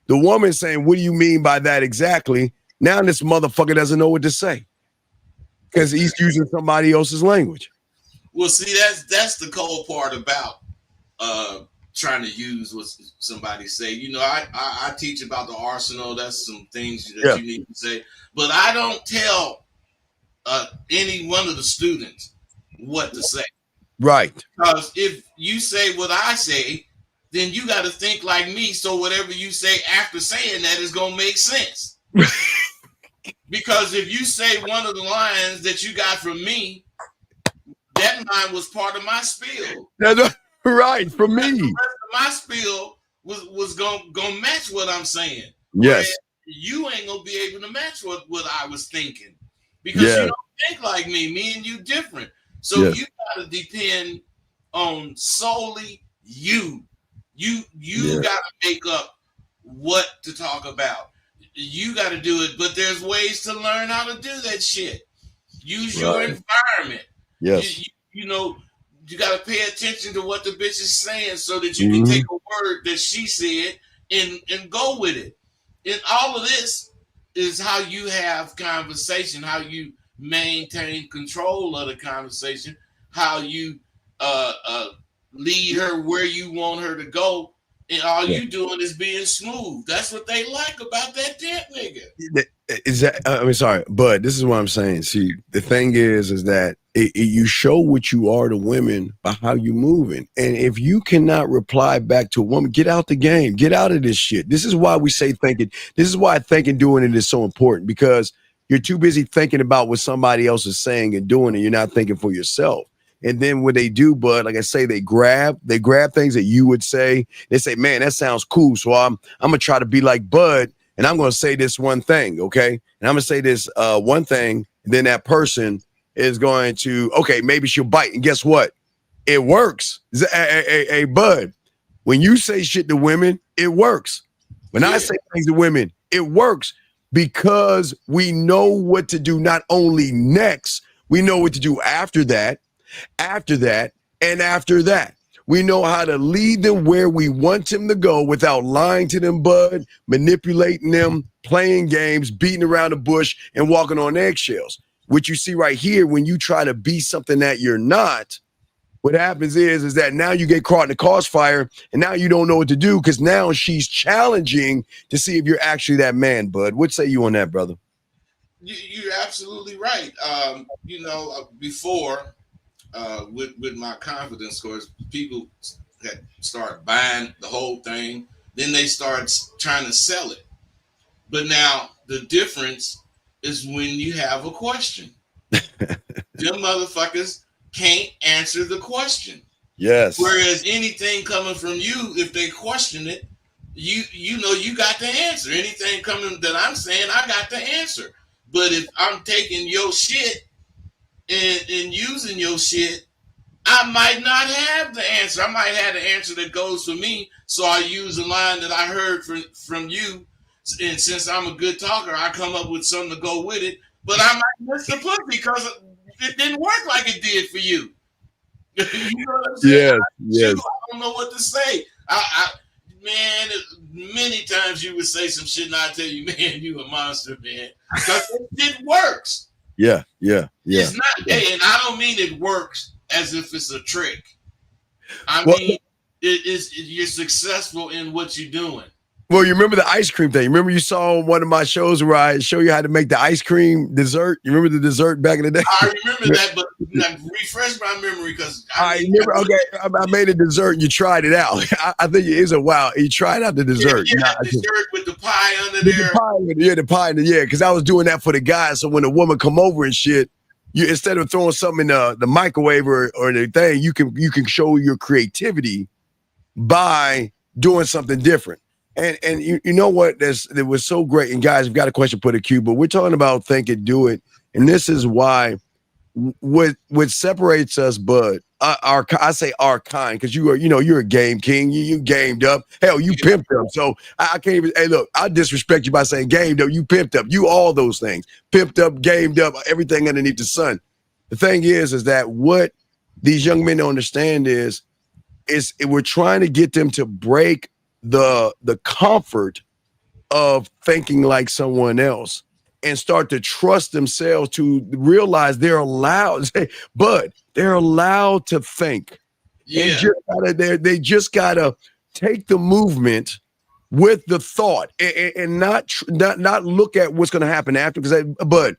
The woman saying, what do you mean by that exactly? Now this motherfucker doesn't know what to say because he's using somebody else's language. Well, see, that's the cold part about trying to use what somebody say. I teach about the arsenal. That's some things that you need to say. But I don't tell any one of the students what to say. Right. Because if you say what I say, then you got to think like me. So whatever you say after saying that is going to make sense. Because if you say one of the lines that you got from me, that line was part of my spiel. That's right. For me. The rest of my spiel was gonna match what I'm saying. Yes. Whereas you ain't gonna be able to match what I was thinking. Because you don't think like me. Me and you different. So you gotta depend on solely you. You gotta make up what to talk about. You gotta do it, but there's ways to learn how to do that shit. Use your environment. Yes. You know, you got to pay attention to what the bitch is saying so that you can take a word that she said and go with it. And all of this is how you have conversation, how you maintain control of the conversation, how you lead her where you want her to go. And all you doing is being smooth. That's what they like about that damn nigga. Is that? I mean, sorry, but this is what I'm saying. See, the thing is that you show what you are to women by how you moving. And if you cannot reply back to a woman, get out the game. Get out of this shit. This is why we say thinking. This is why thinking doing it is so important, because you're too busy thinking about what somebody else is saying and doing, and you're not thinking for yourself. And then when they do, bud, like I say, they grab things that you would say. They say, man, that sounds cool. So I'm gonna try to be like Bud, and I'm gonna say this one thing, okay? And I'm gonna say this one thing, and then that person is going to, okay, maybe she'll bite. And guess what? It works. Hey, Bud, when you say shit to women, it works. When I say things to women, it works because we know what to do. Not only next, we know what to do after that. And after that, we know how to lead them where we want them to go without lying to them, Bud, manipulating them, playing games, beating around the bush, and walking on eggshells. What you see right here, when you try to be something that you're not, what happens is that now you get caught in the crossfire, and now you don't know what to do because now she's challenging to see if you're actually that man, Bud. What say you on that, brother? You're absolutely right. Before. With my confidence scores, people had started buying the whole thing. Then they start trying to sell it. But now the difference is when you have a question. Them motherfuckers can't answer the question. Yes. Whereas anything coming from you, if they question it, you know you got the answer. Anything coming that I'm saying, I got the answer. But if I'm taking your shit and using your shit, I might not have the answer. I might have the answer that goes for me. So I use a line that I heard from you. And since I'm a good talker, I come up with something to go with it. But I might miss the pussy because it didn't work like it did for you. You know what I'm saying? Yes. I don't know what to say. Man, many times you would say some shit and I tell you, man, you a monster, man. Because it works. Yeah. It's not, and I don't mean it works as if it's a trick. I mean, you're successful in what you're doing. Well, you remember the ice cream thing. Remember you saw one of my shows where I show you how to make the ice cream dessert? You remember the dessert back in the day? I remember that, but refresh my memory because I made a dessert and you tried it out. I think it is a wow. You tried out the dessert. Yeah, dessert with the pie under there. The pie, because I was doing that for the guys. So when a woman come over and shit, you instead of throwing something in the microwave or the thing, you can show your creativity by doing something different. And you know what? It was so great. And guys, we've got a question, put a cue, but we're talking about think it, do it. And this is why what separates us, Bud, I say our kind, because you're a game king. You gamed up. Hell, you pimped up. So I can't even, hey, look, I disrespect you by saying gamed up. You pimped up. You all those things. Pimped up, gamed up, everything underneath the sun. The thing is that what these young men don't understand is we're trying to get them to break the comfort of thinking like someone else and start to trust themselves to realize they're allowed, but they're allowed to think. Yeah. They just gotta take the movement with the thought and not look at what's going to happen after. But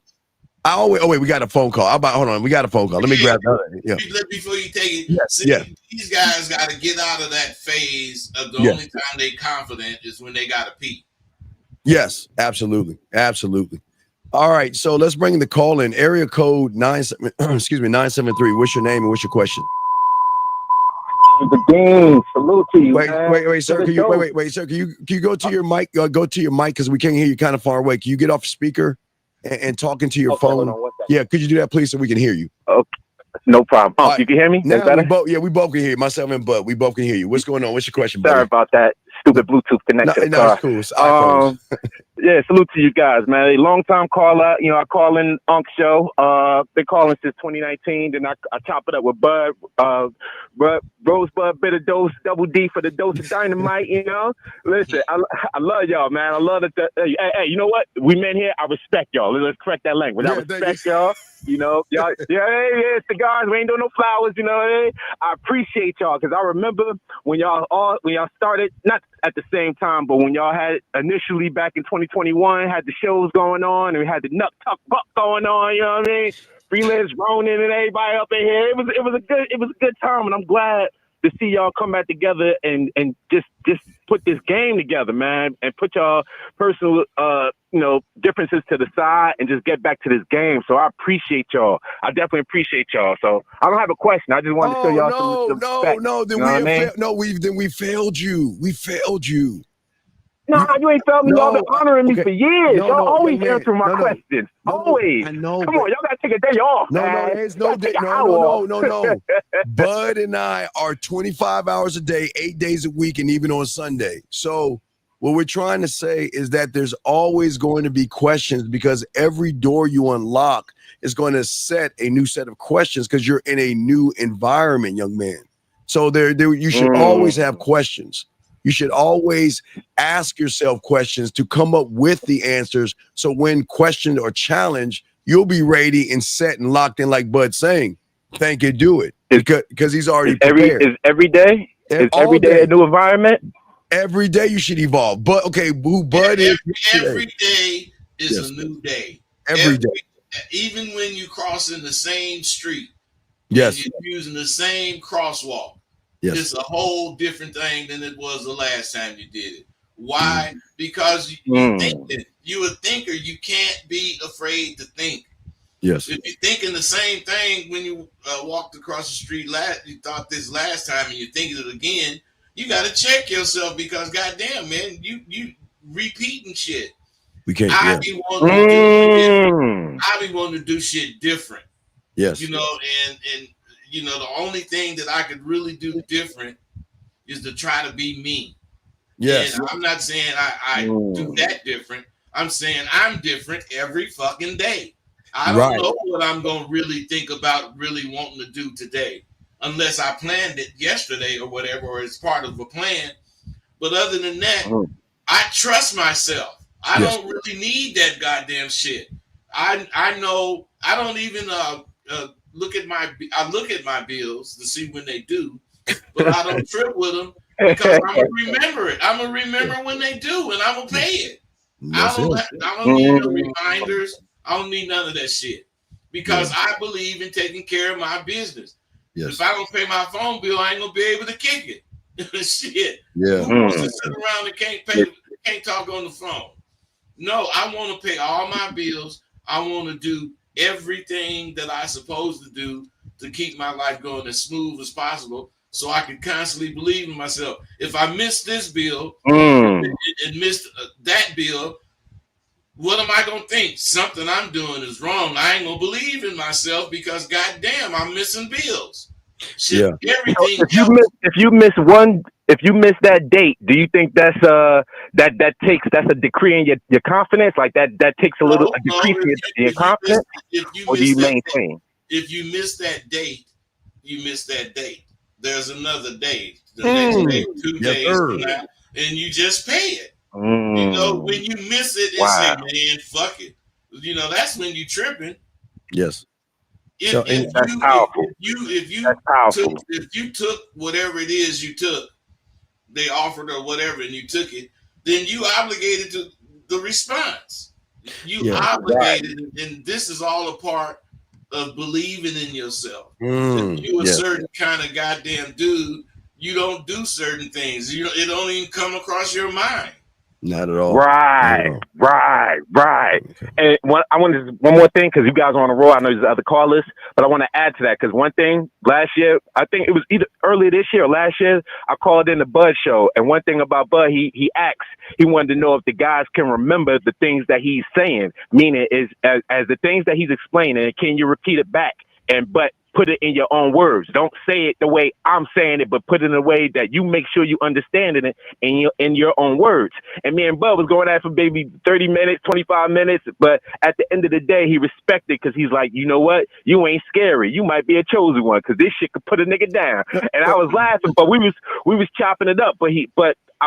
wait, we got a phone call. Hold on, we got a phone call. Let me grab that. Yeah. Before you take it, Yes, see, yeah. these guys got to get out of that phase of the Yeah. only time they confident is when they got to pee. Yes, absolutely. All right, so let's bring the call in. Area code 973. What's your name and what's your question? The Dean, salute to you, Wait, man. sir. Can you wait, sir? Can you go to your mic? Go to your mic because we can't hear you kind of far away. Can you get off speaker and talk into your phone? Hold on 1 second. Yeah, could you do that, please, so we can hear you? Okay, no problem. Right. You can hear me? Now we both can hear you. Myself and Bud, we both can hear you. What's going on? What's your question, buddy? Sorry about that. Stupid Bluetooth connected to the car. It's cool. It's iPhones. Yeah, salute to you guys, man. A long time caller. You know, I call in Unc Show. Been calling since 2019. Then I chop it up with Bud. Rosebud, bitter dose, double D for the dose of dynamite. You know, listen, I love y'all, man. I love that. Hey, you know what? We men here. I respect y'all. Let's correct that language. I respect y'all. You know, y'all. Yeah, cigars. We ain't doing no flowers. You know, I appreciate y'all because I remember when y'all started, not at the same time, but when y'all had initially back in 2021 had the shows going on and we had the Nut Tuck Buck going on, you know what I mean? Freelance Ronin and everybody up in here. It was a good time, and I'm glad to see y'all come back together and just put this game together, man, and put y'all personal differences to the side and just get back to this game. So I appreciate y'all. I definitely appreciate y'all. So I don't have a question. I just wanted to show y'all some respect. Then we failed you. We failed you. No, you ain't felt me. Y'all been honoring me for years. Y'all always answer my questions. Always. I know. Come on, y'all gotta take a day off. There's no day. No. Bud and I are 25 hours a day, 8 days a week, and even on Sunday. So what we're trying to say is that there's always going to be questions because every door you unlock is going to set a new set of questions because you're in a new environment, young man. So there you should always have questions. You should always ask yourself questions to come up with the answers. So when questioned or challenged, you'll be ready and set and locked in, like Bud's saying. Thank you, do it. Because he's already prepared. Is every day a new environment? Every day you should evolve. But okay, who Bud is every day is a new day. Every day. Even when you cross in the same street. Yes. You're using the same crosswalk. Yes. It's a whole different thing than it was the last time you did it. Why? Because you're a thinker. You can't be afraid to think. Yes. If you're thinking the same thing when you walked across the street you thought this last time and you're thinking it again, you got to check yourself because goddamn, man, you repeating shit. We can't. I be wanting to do shit different. Yes. You know, and the only thing that I could really do different is to try to be me. Yes. And I'm not saying I do that different. I'm saying I'm different every fucking day. I don't know what I'm going to really think about really wanting to do today unless I planned it yesterday or whatever, or it's part of a plan. But other than that, I trust myself. I don't really need that goddamn shit. I know I don't even look at my bills to see when they do, but I don't trip with them because I'm gonna remember it. I'm gonna remember when they do, and I'm gonna pay it. I don't need no reminders. I don't need none of that shit because I believe in taking care of my business. Yes. If I don't pay my phone bill, I ain't gonna be able to kick it. Shit. Yeah. Who wants to sit around and can't talk on the phone? No, I want to pay all my bills. I want to do everything that I'm supposed to do to keep my life going as smooth as possible so I can constantly believe in myself. If I miss this bill and miss that bill, what am I going to think? Something I'm doing is wrong. I ain't going to believe in myself because goddamn, I'm missing bills. Shit, everything. So if you miss that date, do you think that's that's a decree in your confidence? Like that takes a decrease in your confidence, or do you maintain? If you miss that date, you miss that date. There's another date, the next day, 2 days from now, and you just pay it. You know, when you miss it and say, man, fuck it. You know, that's when you tripping. Yes. If you took whatever it is you took, they offered or whatever, and you took it, then you obligated to the response. You obligated, and this is all a part of believing in yourself. If you a certain kind of goddamn dude, you don't do certain things. It don't even come across your mind. Not at all. Right. Okay. And I wanted one more thing because you guys are on a roll. I know there's other callers, but I want to add to that because one thing last year, I think it was either earlier this year or last year, I called in the Bud show, and one thing about Bud, he asked, he wanted to know if the guys can remember the things that he's saying, meaning is as the things that he's explaining, can you repeat it back? But put it in your own words. Don't say it the way I'm saying it, but put it in a way that you make sure you understand it in your own words. And me and Bud was going at it for maybe 30 minutes, 25 minutes. But at the end of the day, he respected because he's like, you know what? You ain't scary. You might be a chosen one because this shit could put a nigga down. And I was laughing, but we was chopping it up. But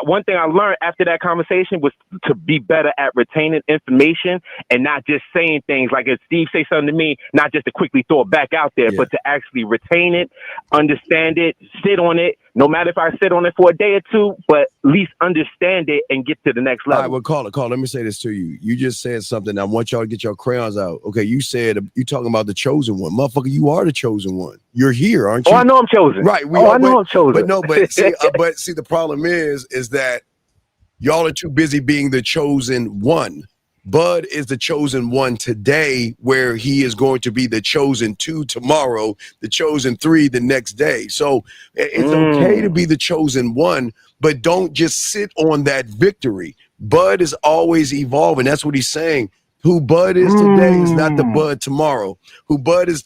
one thing I learned after that conversation was to be better at retaining information and not just saying things like if Steve say something to me, not just to quickly throw it back out there, but to actually retain it, understand it, sit on it. No matter if I sit on it for a day or two, but at least understand it and get to the next level. All right, well, call. Let me say this to you. You just said something. I want y'all to get your crayons out. Okay, you said you talking about the chosen one, motherfucker. You are the chosen one. You're here, aren't you? Oh, I know I'm chosen. Right. I know I'm chosen. But see, the problem is that y'all are too busy being the chosen one. Bud is the chosen one today, where he is going to be the chosen 2 tomorrow, the chosen 3 the next day. So it's okay to be the chosen one, but don't just sit on that victory. Bud is always evolving. That's what he's saying. Who Bud is today is not the Bud tomorrow. Who Bud is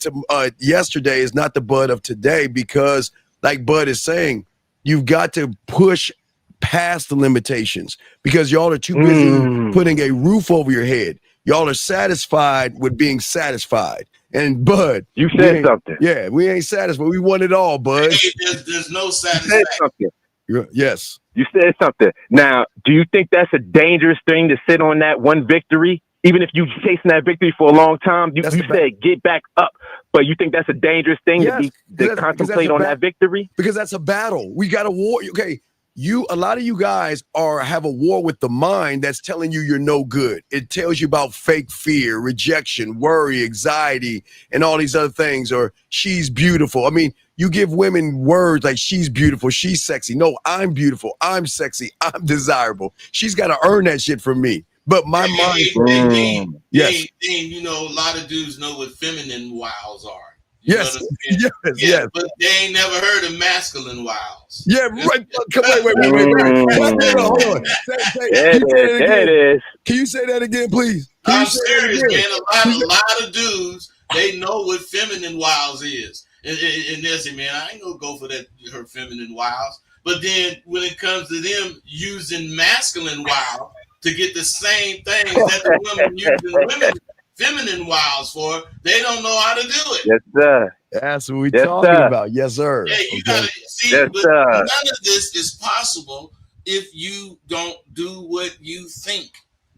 yesterday is not the Bud of today, because like Bud is saying, you've got to push past the limitations because y'all are too busy putting a roof over your head. Y'all are satisfied with being satisfied. And Bud, you said something. Yeah, we ain't satisfied. We want it all, Bud. Hey, there's no satisfaction. Yes. You said something. Now, do you think that's a dangerous thing to sit on that one victory? Even if you chasing that victory for a long time, you said get back up. But you think that's a dangerous thing to contemplate on that victory? Because that's a battle. We got a war. Okay. A lot of you guys have a war with the mind that's telling you you're no good. It tells you about fake fear, rejection, worry, anxiety, and all these other things, or she's beautiful. I mean, you give women words like she's beautiful, she's sexy. No, I'm beautiful, I'm sexy, I'm desirable. She's got to earn that shit from me. But my mind, yes. You know, a lot of dudes know what feminine wows are. Yes. But they ain't never heard of masculine wows. Yeah, right. Wait. Hold on. There it is. Can you say that again, please? I'm serious, man. A lot of dudes, they know what feminine wows is. And they'll say, man, I ain't gonna go for her feminine wows. But then when it comes to them using masculine wow to get the same things that the women using feminine wows for, they don't know how to do it. Yes, sir. That's what we're talking about. Yes, sir. Yeah, you gotta see, but none of this is possible if you don't do what you think.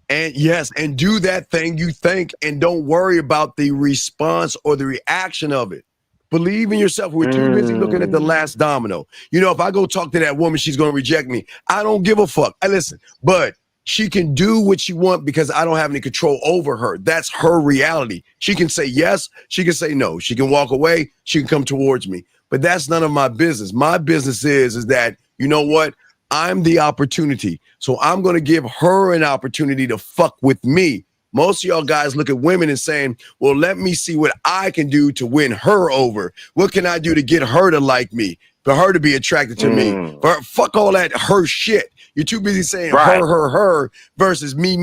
And yes, and do that thing you think, and don't worry about the response or the reaction of it. Believe in yourself. We're too busy looking at the last domino. You know, if I go talk to that woman, she's gonna reject me. I don't give a fuck. Listen, but she can do what she wants because I don't have any control over her. That's her reality. She can say yes, she can say no. She can walk away, she can come towards me. But that's none of my business. My business is that, you know what? I'm the opportunity. So I'm going to give her an opportunity to fuck with me. Most of y'all guys look at women and saying, well, let me see what I can do to win her over. What can I do to get her to like me? For her to be attracted to me? Fuck all that her shit. You're too busy saying her versus me,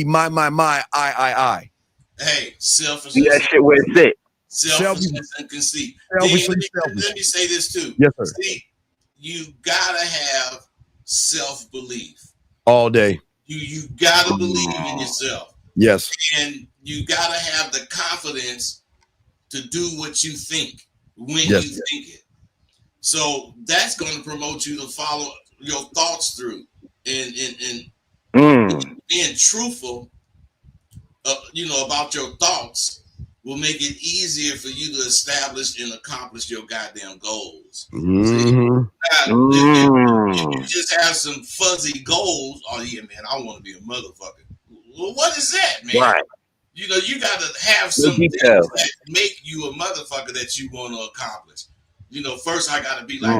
my, I. Hey, selfishness. That shit where it's at. Selfishness and conceit. Let me say this too. Yes, sir. See, you gotta have self-belief all day. You gotta believe in yourself. Yes. And you gotta have the confidence to do what you think when you think it. So that's going to promote you to follow your thoughts through and being truthful, about your thoughts will make it easier for you to establish and accomplish your goddamn goals. If you just have some fuzzy goals, oh yeah, man, I want to be a motherfucker. Well, what is that, man? Right. You know, you got to have No some things details. that make you a motherfucker that you want to accomplish. You know, first I got to be like,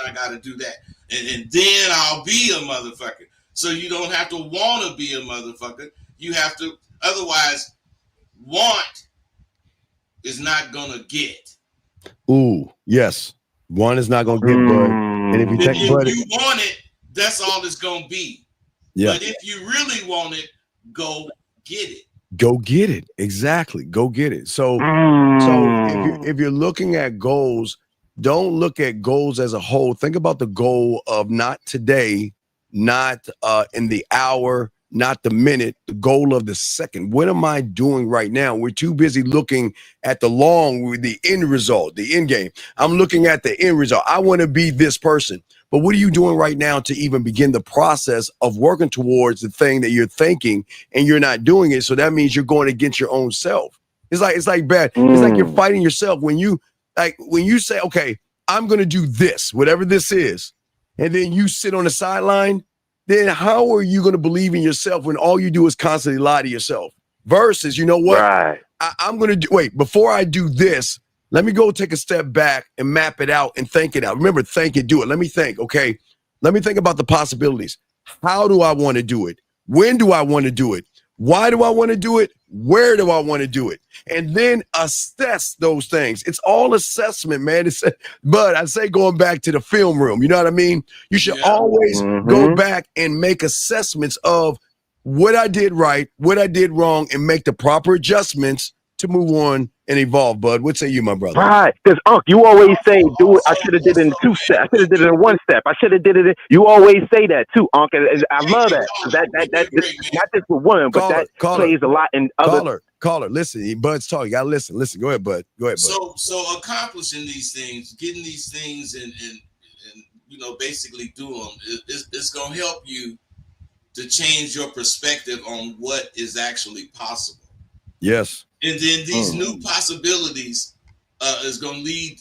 I got to do that. And then I'll be a motherfucker. So you don't have to want to be a motherfucker. You have to, otherwise, want is not going to get. Ooh, yes. One is not going to get, bud. And if you If take, you want it, that's all it's going to be. yeah. But if you really want it, go get it. Go get it. Exactly. Go get it. So if you're looking at goals, don't look at goals as a whole. Think about the goal of not today, not in the hour, not the minute, the goal of the second. What am I doing right now? We're too busy looking at the end result, the end game. I'm looking at the end result. I want to be this person. But what are you doing right now to even begin the process of working towards the thing that you're thinking, and you're not doing it? So that means you're going against your own self. It's like bad. It's like you're fighting yourself when you say, okay, I'm going to do this, whatever this is, and then you sit on the sideline. Then how are you going to believe in yourself when all you do is constantly lie to yourself? Versus, you know what? Right. I'm going to do, wait, before I do this, let me go take a step back and map it out and think it out. Remember, think and do it. Let me think, okay? Let me think about the possibilities. How do I want to do it? When do I want to do it? Why do I want to do it? Where do I want to do it? And then assess those things. It's all assessment, man. But I say going back to the film room, you know what I mean? You should always go back and make assessments of what I did right, what I did wrong, and make the proper adjustments to move on and evolve, bud. What say you, my brother? Right. Because, Unc, you always say, do it. I should have did it in 2 steps. I should have did it in 1 step. I should have did it. You always say that, too, Unc. And I love that. That not just for one, but that plays a lot in other. Caller, listen. Bud's talking. You got to listen. Listen. Go ahead, Bud. Go ahead, Bud. So accomplishing these things, getting these things and you know, basically do them, it's going to help you to change your perspective on what is actually possible. Yes. And then these new possibilities is going to lead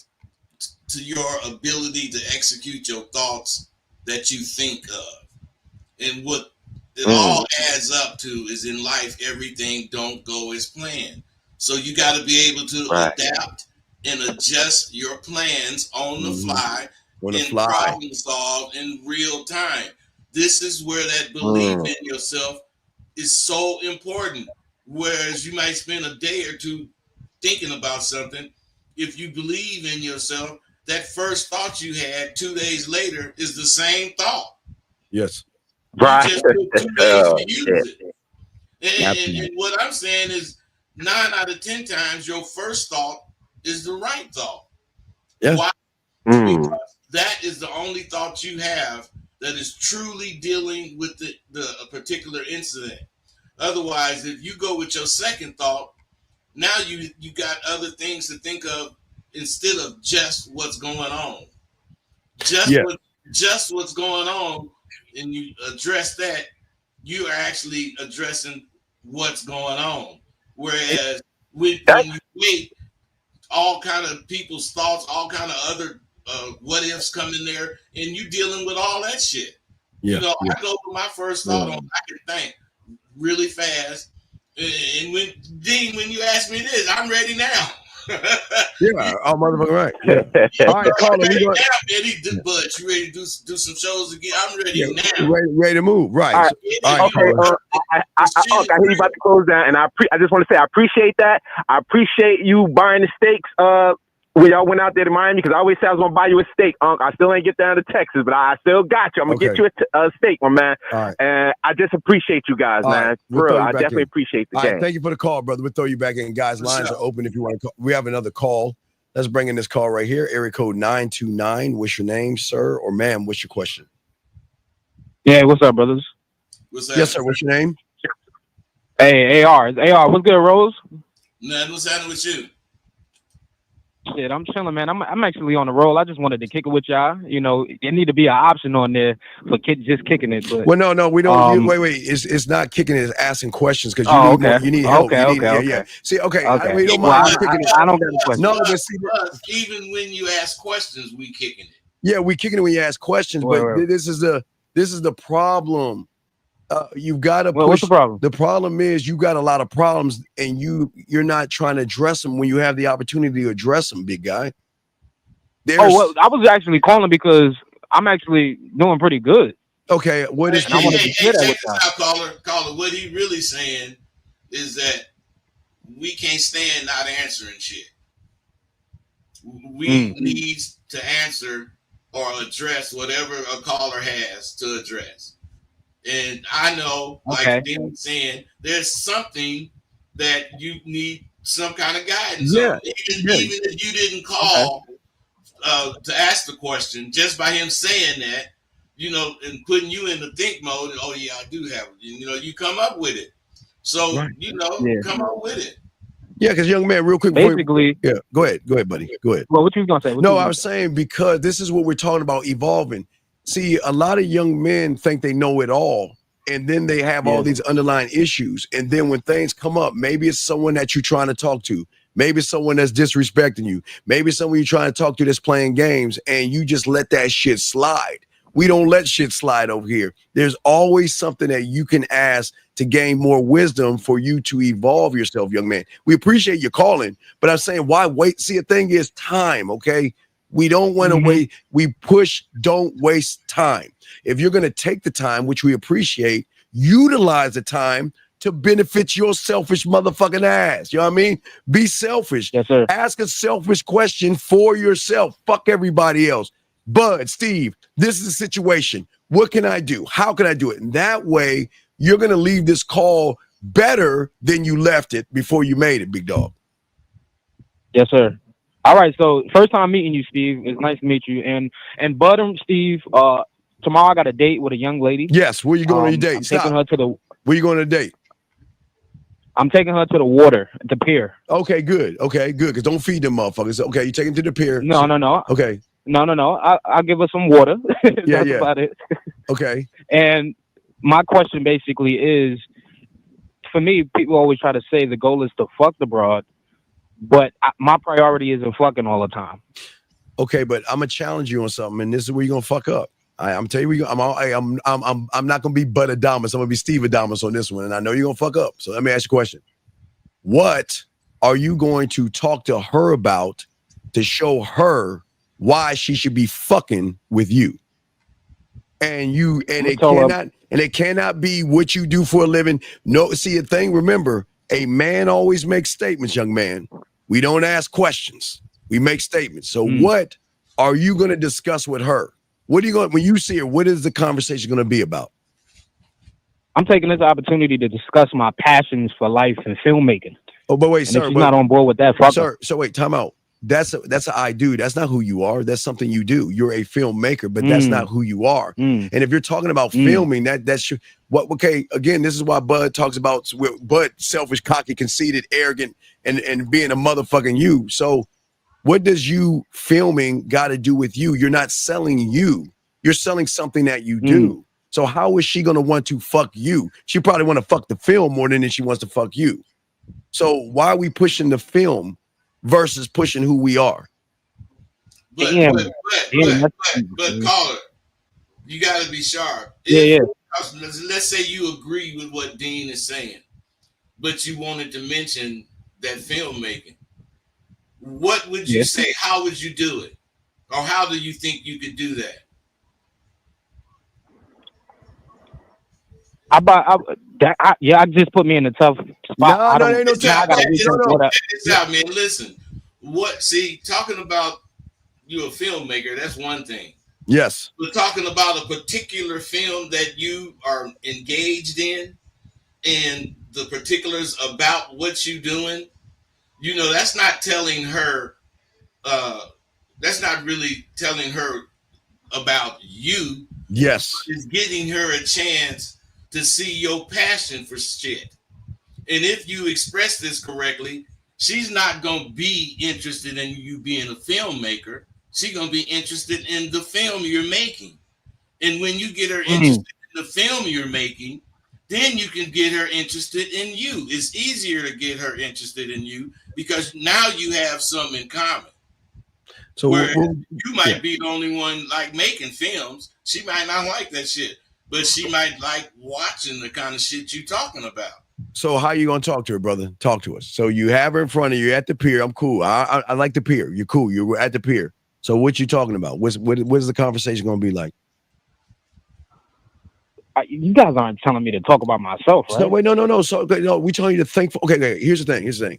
to your ability to execute your thoughts that you think of. And what it all adds up to is, in life, everything don't go as planned. So you got to be able to adapt and adjust your plans on the fly and problem solve in real time. This is where that belief in yourself is so important. Whereas you might spend a day or two thinking about something, if you believe in yourself, that first thought you had 2 days later is the same thought. Yes. Right. You just took 2 days to use it. And what I'm saying is 9 out of 10 times your first thought is the right thought. Yeah. Why? Because that is the only thought you have that is truly dealing with a particular incident. Otherwise, if you go with your second thought, now you got other things to think of instead of just what's going on. Just what's going on, and you address that, you are actually addressing what's going on. Whereas when you wait, all kind of people's thoughts, all kind of other what ifs come in there, and you dealing with all that shit. Yeah. You know, I go with my first thought on, I can think really fast. And when you ask me this, I'm ready now. Yeah, oh motherfucker, right. Yeah. All right, caller, but you ready to do some shows again? I'm ready now. Ready to move, right? All right. Okay. I hear you about to close down, and I just want to say I appreciate that. I appreciate you buying the steaks. When y'all went out there to Miami, because I always said I was gonna buy you a steak, Unc. I still ain't get down to Texas, but I still got you. I'm gonna get you a steak, my man. Right. And I just appreciate you guys, man. Right. For real, I definitely appreciate the game. Right, thank you for the call, brother. We'll throw you back in. Guys, lines are open if you want to call. We have another call. Let's bring in this call right here. Area code 929. What's your name, sir or ma'am? What's your question? Yeah, what's up, brothers? What's up? Yes, sir. What's your name? Hey, AR. AR, what's good, Rose? Nothing. What's happening with you? Shit, I'm chilling, man. I'm actually on the roll. I just wanted to kick it with y'all. You know, there need to be an option on there for just kicking it. But well, no, we don't. Wait. It's not kicking it. It's asking questions because you need help. Okay. See, okay. We don't mind kicking it. I don't got a question. No, but see, even when you ask questions, we kicking it. Yeah, we kicking it when you ask questions. But this is the problem. You've got to Well, push. what's the problem? The problem is you got a lot of problems, and you're not trying to address them when you have the opportunity to address them, big guy. Oh, well, I was actually calling because I'm actually doing pretty good. Okay, what is And I wanted to share that check with this out, caller. What he really saying is that we can't stand not answering shit. We need to answer or address whatever a caller has to address. And I know, Okay. like Dean was saying, there's something that you need some kind of guidance Yeah, on. Even if you didn't call to ask the question, just by him saying that, you know, and putting you in the think mode, and oh yeah, I do have it. You know, you come up with it. So, Right. you know, Yeah. come up with it. Yeah, because young man, real quick. before you- Basically, yeah, go ahead, buddy. Go ahead. well, what you gonna say? What No, you I gonna was say? saying because this is what we're talking about evolving. See, a lot of young men think they know it all, and then they have all these underlying issues. And then when things come up, maybe it's someone that you're trying to talk to, maybe it's someone that's disrespecting you, maybe it's someone you're trying to talk to that's playing games, and you just let that shit slide. We don't let shit slide over here. There's always something that you can ask to gain more wisdom for you to evolve yourself, young man. We appreciate you calling, but I'm saying, why wait? See, the thing is time, okay? We don't want to wait. We push, don't waste time. If you're going to take the time, which we appreciate, utilize the time to benefit your selfish motherfucking ass. You know what I mean? Be selfish. Yes, sir. Ask a selfish question for yourself. Fuck everybody else. Bud, Steve, this is the situation. What can I do? How can I do it? And that way, you're going to leave this call better than you left it before you made it, big dog. Yes, sir. All right. So first time meeting you, Steve. It's nice to meet you. And Bud and Steve, tomorrow I got a date with a young lady. Yes. Where you going on your date? I'm taking her to the. Where you going on a date? I'm taking her to the water, the pier. Okay, good. Okay, good. Because don't feed them motherfuckers. Okay, you take them to the pier. No. Okay. No. I'll give her some water. That's about it. Okay. And my question basically is, for me, people always try to say the goal is to fuck the broad, but my priority isn't fucking all the time. Okay, but I'm gonna challenge you on something, and this is where you're gonna fuck up. I'm telling you, I'm not gonna be Bud Adamas. I'm gonna be Steve Adamas on this one, and I know you're gonna fuck up. So let me ask you a question: what are you going to talk to her about to show her why she should be fucking with you? And it cannot be what you do for a living. No, see a thing. Remember, a man always makes statements, young man. We don't ask questions. We make statements. So what are you going to discuss with her? What are you going when you see her? What is the conversation going to be about? I'm taking this opportunity to discuss my passions for life and filmmaking. Oh, but wait, and sir, if she's not on board with that, fuck her. So wait, time out. That's an I do. That's not who you are. That's something you do. You're a filmmaker, but that's not who you are. And if you're talking about filming, that's what. Okay, again, this is why Bud talks about Bud selfish, cocky, conceited, arrogant, and being a motherfucking you. So, what does you filming got to do with you? You're not selling you. You're selling something that you do. So how is she gonna want to fuck you? She probably want to fuck the film more than she wants to fuck you. So why are we pushing the film versus pushing who we are? But caller, you got to be sharp. Let's say you agree with what Dean is saying, but you wanted to mention that filmmaking. What would you say? How would you do it? Or how do you think you could do that? I just put me in a tough spot. It's out, man. Listen, talking about you a filmmaker, that's one thing. Yes. We're talking about a particular film that you are engaged in and the particulars about what you're doing. You know, that's not telling her, that's not really telling her about you. Yes. It's getting her a chance to see your passion for shit. And if you express this correctly, she's not going to be interested in you being a filmmaker. She's going to be interested in the film you're making. And when you get her interested in the film you're making, then you can get her interested in you. It's easier to get her interested in you because now you have something in common. So you might be the only one like making films. She might not like that shit. but she might like watching the kind of shit you talking about. So how you gonna talk to her, brother? Talk to us. So you have her in front of you at the pier. I'm cool. I like the pier. You're cool. You're at the pier. So what you talking about? What is the conversation gonna be like? You guys aren't telling me to talk about myself, right? So wait, no. So okay, no, we telling you to think. Okay. Here's the thing.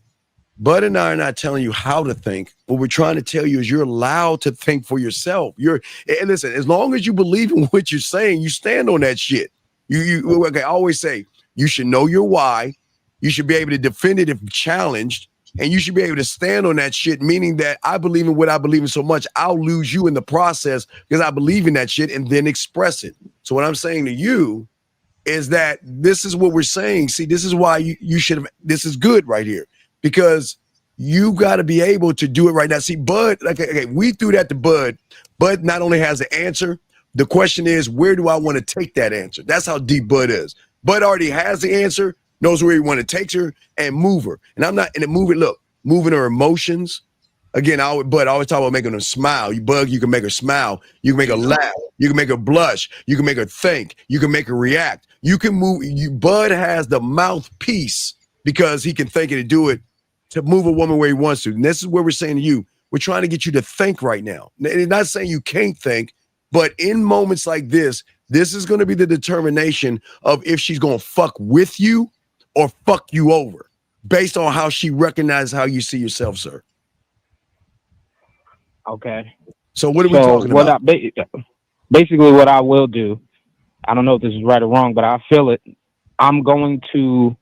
Bud and I are not telling you how to think. What we're trying to tell you is you're allowed to think for yourself. And listen, as long as you believe in what you're saying, you stand on that shit. Okay, I always say you should know your why. You should be able to defend it if challenged, and you should be able to stand on that shit, meaning that I believe in what I believe in so much, I'll lose you in the process because I believe in that shit and then express it. So what I'm saying to you is that this is what we're saying. See, this is why you should have, this is good right here. Because you got to be able to do it right now. See, Bud, okay, we threw that to Bud. Bud not only has the answer, the question is, where do I want to take that answer? That's how deep Bud is. Bud already has the answer, knows where he want to take her and move her. And I'm not in the moving her emotions. Again, Bud always talk about making her smile. You can make her smile. You can make her laugh. You can make her blush. You can make her think. You can make her react. You can move. Bud has the mouthpiece because he can think and do it to move a woman where he wants to. And this is where we're saying to you, we're trying to get you to think right now. It's not saying you can't think, but in moments like this is going to be the determination of if she's going to fuck with you or fuck you over based on how she recognizes how you see yourself, sir. Okay. So what are we talking about? Basically, what I will do, I don't know if this is right or wrong, but I feel it. I'm going to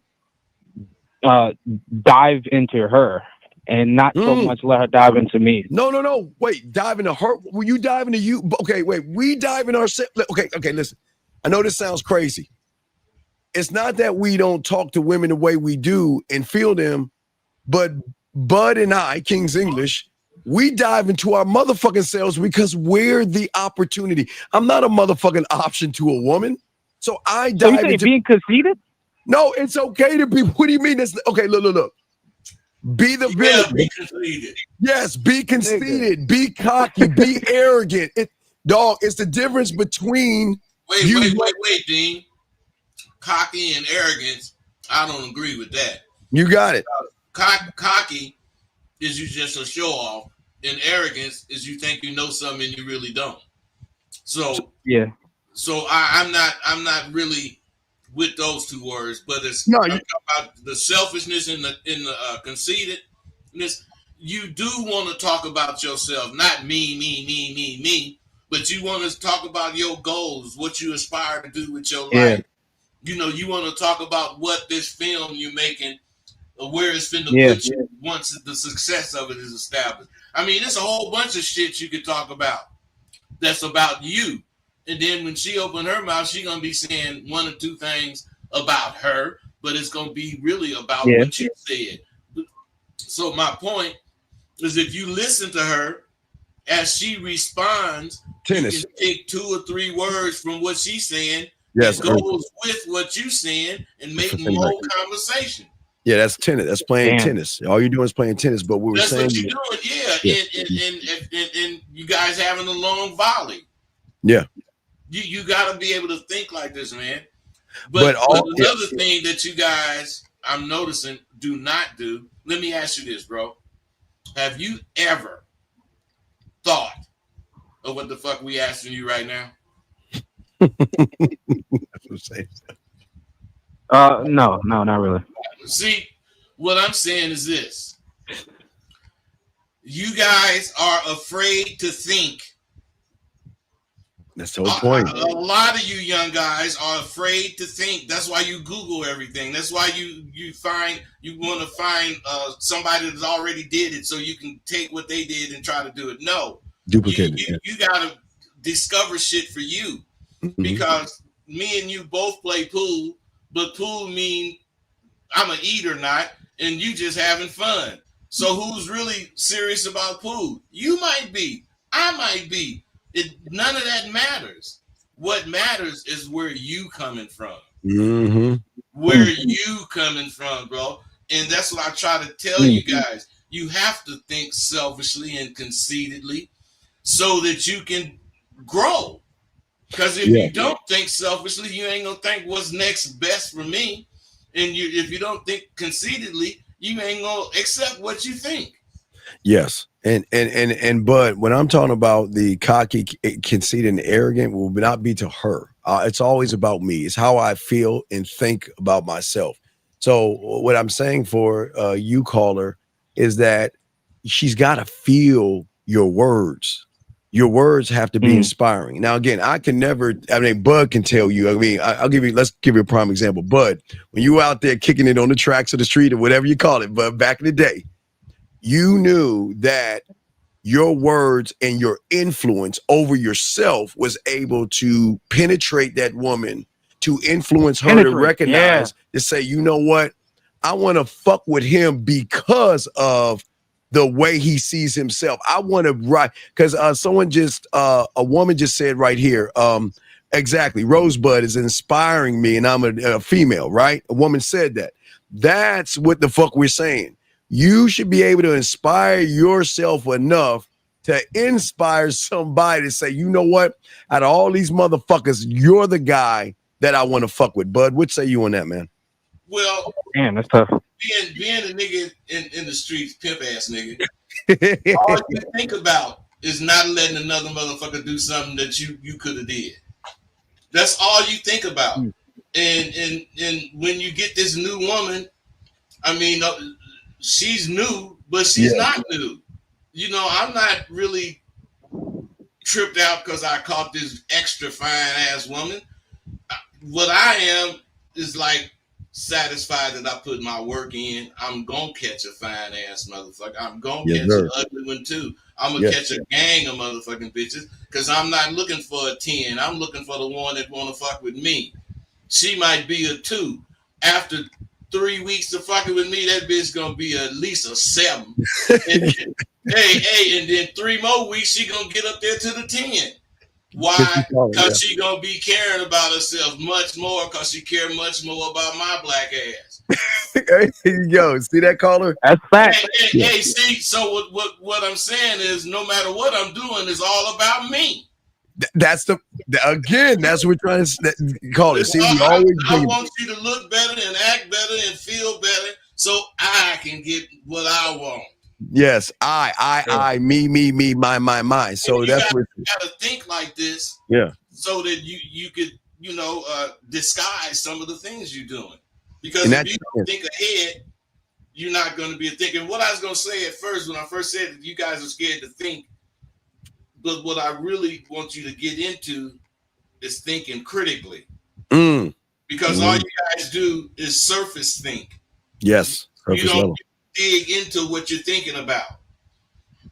dive into her and not so much let her dive into me. No. Wait, dive into her. Will you dive into you? Okay, wait. We dive in ourselves. Okay. Listen, I know this sounds crazy. It's not that we don't talk to women the way we do and feel them, but Bud and I, King's English, we dive into our motherfucking selves because we're the opportunity. I'm not a motherfucking option to a woman. So I dive so you say being conceited? No, it's okay to be. What do you mean? Okay, look. Be the villain. Be conceited. Yes, be conceited. Be cocky. Be arrogant. Dog, it's the difference between. Wait, Dean. Cocky and arrogance. I don't agree with that. You got it. Cocky is you just a show off, and arrogance is you think you know something and you really don't. So yeah. So I'm not really with those two words, but it's about the selfishness and the conceitedness. You do want to talk about yourself, not me, but you want to talk about your goals, what you aspire to do with your life. You know, you want to talk about what this film you're making, where it's finna put you once the success of it is established. I mean, there's a whole bunch of shit you could talk about that's about you. And then when she open her mouth, she's going to be saying one or two things about her, but it's going to be really about what you said. So my point is if you listen to her as she responds, you can take 2 or 3 words from what she's saying that goes with what you're saying and make more conversation. Yeah, that's tennis. That's playing tennis. All you're doing is playing tennis. But what we're saying, that's what you're doing. And you guys having a long volley. Yeah. You got to be able to think like this, man. But another thing that you guys, I'm noticing, do not do. Let me ask you this, bro. Have you ever thought of what the fuck we asking you right now? No, not really. See, what I'm saying is this. You guys are afraid to think. That's the whole point. A lot of you young guys are afraid to think. That's why you Google everything. That's why you want to find somebody that's already did it so you can take what they did and try to do it. No. Duplicate it. You got to discover shit for you. Because me and you both play pool, but pool mean I'm an eater, not, and you just having fun. So who's really serious about pool? You might be. I might be. None of that matters. What matters is where you coming from. Where you coming from, bro. And that's what I try to tell you guys. You have to think selfishly and conceitedly so that you can grow. Because if you don't think selfishly, you ain't gonna think what's next best for me. And if you don't think conceitedly, you ain't gonna accept what you think. Yes. But when I'm talking about the cocky, conceited, and arrogant, will not be to her. It's always about me. It's how I feel and think about myself. So what I'm saying for you, caller, is that she's got to feel your words. Your words have to be inspiring. Now, again, I can never, I mean, Bud can tell you, I mean, let's give you a prime example. Bud, when you were out there kicking it on the tracks of the street or whatever you call it, but back in the day, you knew that your words and your influence over yourself was able to penetrate that woman, to influence her to recognize, to say, you know what? I want to fuck with him because of the way he sees himself. I want to because a woman just said right here, exactly, Rosebud is inspiring me and I'm a female, right? A woman said that. That's what the fuck we're saying. You should be able to inspire yourself enough to inspire somebody to say, you know what? Out of all these motherfuckers, you're the guy that I want to fuck with. Bud, what say you on that, man? Well, damn, that's tough. Being a nigga in the streets, pimp ass nigga, all you think about is not letting another motherfucker do something that you could have did. That's all you think about. And when you get this new woman, I mean, she's new, but she's not new. You know, I'm not really tripped out because I caught this extra fine ass woman. What I am is like satisfied that I put my work in. I'm gonna catch a fine ass motherfucker. I'm gonna catch an ugly one too. I'm gonna catch a gang of motherfucking bitches because I'm not looking for a 10. I'm looking for the one that wanna fuck with me. She might be a 2. After 3 weeks of fucking with me, that bitch gonna be at least a 7. and then 3 more weeks, she gonna get up there to the 10. Why? Because she gonna be caring about herself much more. Because she care much more about my black ass. There you go. See that, caller? That's fact. Hey, see. So what I'm saying is, no matter what I'm doing, is all about me. That's that's what we're trying to call it. See, I want you to look better and act better and feel better, so I can get what I want. Yes, I, me, my. So that's what you gotta think like this. Yeah. So that you could, disguise some of the things you're doing. Because if you don't think ahead, you're not going to be thinking. What I was going to say at first, when I first said that you guys are scared to think, but what I really want you to get into is thinking critically. Because all you guys do is surface think. Yes. You don't dig into what you're thinking about.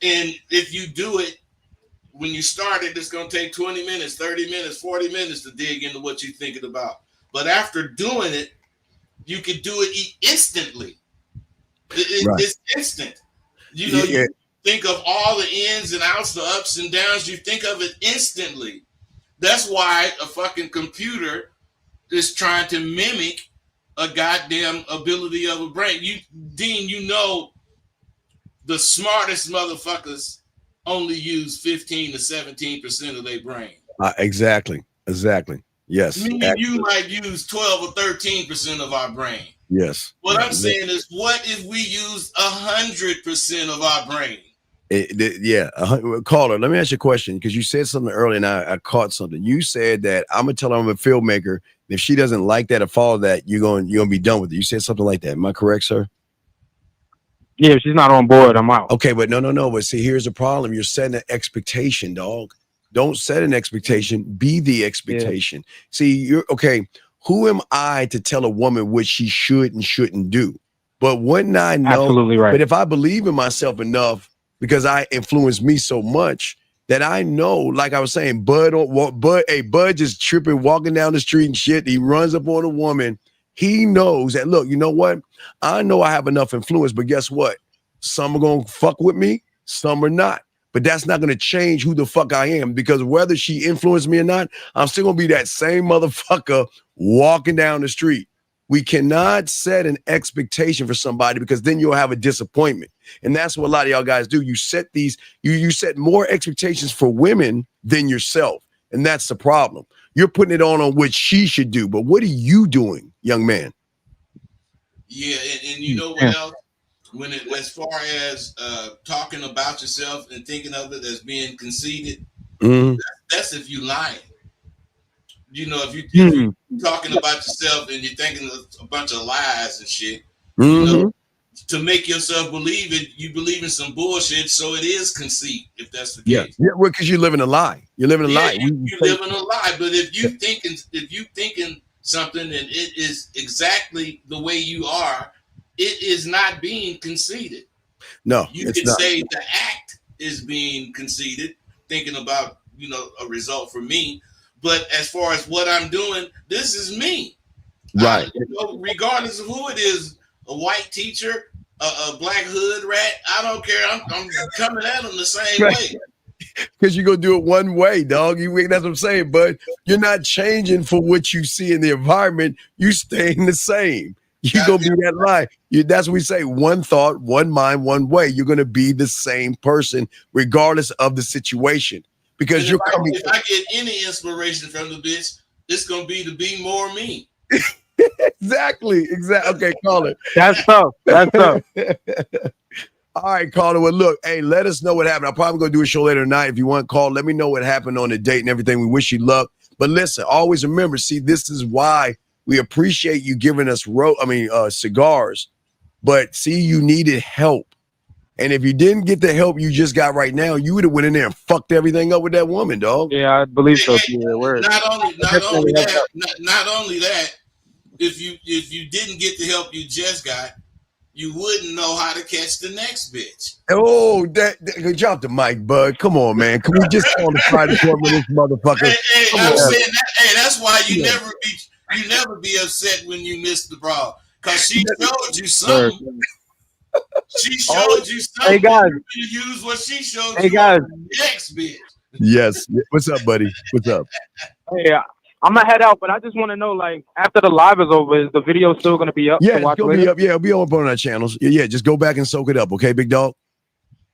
And if you do it, when you start it, it's going to take 20 minutes, 30 minutes, 40 minutes to dig into what you're thinking about. But after doing it, you can do it instantly. It's instant. You think of all the ins and outs, the ups and downs. You think of it instantly. That's why a fucking computer is trying to mimic a goddamn ability of a brain. Dean, the smartest motherfuckers only use 15 to 17% of their brain. Exactly. Yes. Meaning you might use 12 or 13% of our brain. Yes. What I'm saying is, what if we use 100% of our brain? Caller, let me ask you a question, because you said something earlier and I caught something. You said that I'm gonna tell her I'm a filmmaker. If she doesn't like that or follow that, you're gonna be done with it. You said something like that. Am I correct, sir? Yeah, if she's not on board, I'm out. Okay, but no. But see, here's the problem. You're setting an expectation, dog. Don't set an expectation. Be the expectation. Yeah. See, you're okay. Who am I to tell a woman what she should and shouldn't do? But wouldn't I know? Absolutely right. But if I believe in myself enough, because I influence me so much, that I know, like I was saying, Bud just tripping, walking down the street and shit. He runs up on a woman. He knows that, look, you know what? I know I have enough influence, but guess what? Some are going to fuck with me, some are not. But that's not going to change who the fuck I am, because whether she influenced me or not, I'm still going to be that same motherfucker walking down the street. We cannot set an expectation for somebody, because then you'll have a disappointment. And that's what a lot of y'all guys do. You set you set more expectations for women than yourself. And that's the problem. You're putting it on what she should do. But what are you doing, young man? Yeah, and you know what else? When it, as far as talking about yourself and thinking of it as being conceited, that's if you lying. You know, if you talking about yourself and you're thinking a bunch of lies and shit, you know, to make yourself believe it, you believe in some bullshit, so it is conceit, if that's the case. Yeah, well, because you're living a lie. You're living a lie. You're living a lie. But if you thinking something and it is exactly the way you are, it is not being conceited. No, you can say the act is being conceited, thinking about, you know, a result for me. But as far as what I'm doing, this is me. Right. You know, regardless of who it is, a white teacher, a black hood rat, I don't care. I'm coming at them the same way. Because you're going to do it one way, dog. That's what I'm saying. But you're not changing for what you see in the environment. You staying the same. You're going to be that lie. That's what we say. One thought, one mind, one way. You're going to be the same person regardless of the situation. Because if I get any inspiration from the bitch, it's going to be more me. Exactly. Okay, call it. That's tough. That's tough. All right, caller. Well, look, hey, let us know what happened. I'm probably going to do a show later tonight. If you want to call, let me know what happened on the date and everything. We wish you luck. But listen, always remember, see, this is why we appreciate you giving us cigars. But see, you needed help. And if you didn't get the help you just got right now, you would have went in there and fucked everything up with that woman, dog. Yeah, I believe so. Not only that, if you didn't get the help you just got, you wouldn't know how to catch the next bitch. Oh, that drop the mic, bud. Come on, man. Can we just on the Friday court with this motherfucker? Hey, I'm saying that. Hey, that's why you never be upset when you miss the bra, because she showed you something. She showed you something. Hey guys, you use what she showed hey you. Guys, next bitch. Yes. What's up, buddy? What's up? Hey, I'm gonna head out, but I just want to know, like, after the live is over, is the video still gonna be up? Yeah, to watch it's gonna later? be up. Yeah, it'll be up on our channels. Yeah, just go back and soak it up, okay, big dog.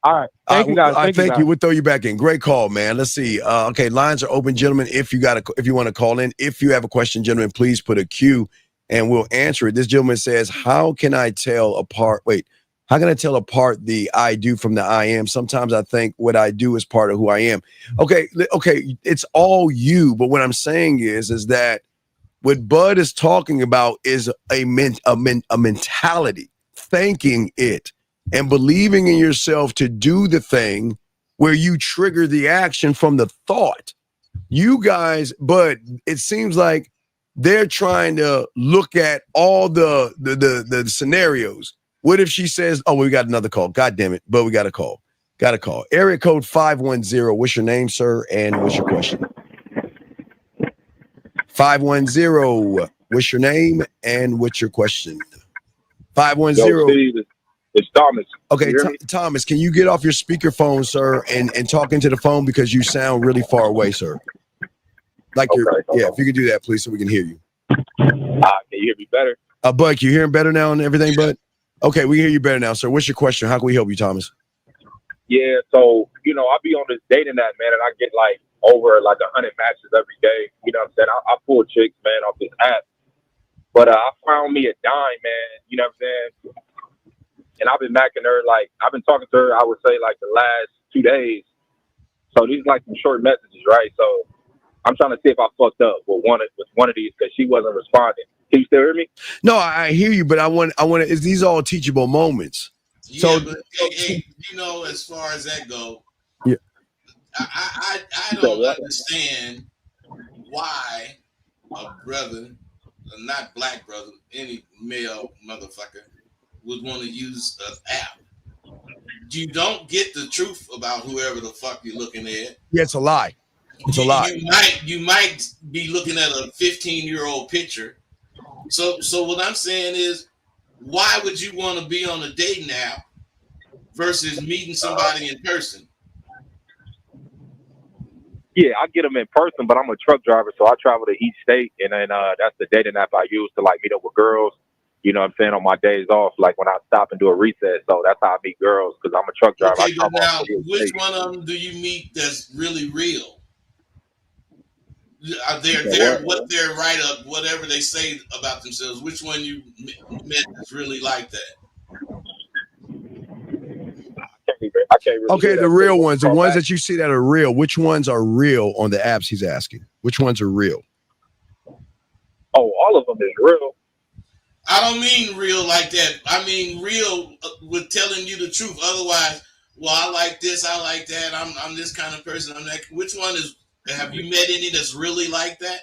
All right. Thank you guys. Thank you. We'll throw you back in. Great call, man. Let's see. Okay, lines are open, gentlemen. If you want to call in, if you have a question, gentlemen, please put a Q and we'll answer it. This gentleman says, how can I tell apart the I do from the I am? Sometimes I think what I do is part of who I am. Okay, it's all you. But what I'm saying is that what Bud is talking about is a mentality, thinking it and believing in yourself to do the thing where you trigger the action from the thought. You guys, but it seems like they're trying to look at all the scenarios. What if she says, oh, we got another call. God damn it. But we got a call. Area code 510. What's your name, sir? And what's your question? 510. What's your name? And what's your question? 510. Yo, Steve, it's Thomas. Okay, Thomas, can you get off your speakerphone, sir, and talk into the phone because you sound really far away, sir? Like if you could do that, please, so we can hear you. Can you hear me better? Bud, can you hear him better now and everything, bud? Okay, we hear you better now, sir. What's your question? How can we help you, Thomas? Yeah, so, I be on this dating app, man, and I get like over like 100 matches every day. You know what I'm saying? I pull chicks, man, off this app. But I found me a dime, man. You know what I'm saying? And I've been macking her, like, I've been talking to her, I would say, like, the last 2 days. So these like some short messages, right? So I'm trying to see if I fucked up with one of these because she wasn't responding. Can you still hear me? No, I hear you, but I want to. Is these all teachable moments? Yeah, so, but hey, as far as that go, yeah, I don't understand why a brother, not black brother, any male motherfucker would want to use an app. You don't get the truth about whoever the fuck you're looking at. Yeah, it's a lie. It's a lie. You might be looking at a 15-year-old picture. So what I'm saying is, why would you want to be on a dating app versus meeting somebody in person? Yeah, I get them in person, but I'm a truck driver, so I travel to each state, and then that's the dating app I use to like meet up with girls. You know what I'm saying, on my days off, like when I stop and do a reset. So that's how I meet girls, because I'm a truck driver. Okay, but now, which one of them do you meet that's really real? They're what they're right up, whatever they say about themselves. Which one you met is really like that? I can't really Okay, hear the that. real ones, the ones that you see that are real. Which ones are real on the apps? He's asking. Which ones are real? Oh, all of them is real. I don't mean real like that. I mean real with telling you the truth. Otherwise, well, I like this, I like that. I'm this kind of person. I'm that. Which one is? Have you met any that's really like that?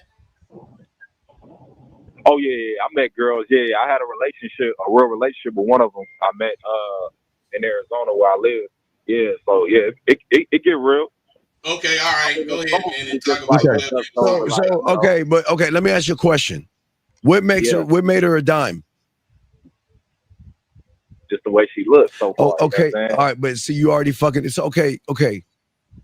Oh yeah, I met girls. Yeah, I had a real relationship with one of them. I met in Arizona where I live. Yeah, so yeah, it get real. Okay, all right, go ahead, man, and talk Like, about Okay, but okay, let me ask you a question. What makes her? What made her a dime? Just the way she looks. So far, okay, you know what I'm saying? all right, but see, you already fucking. It's okay.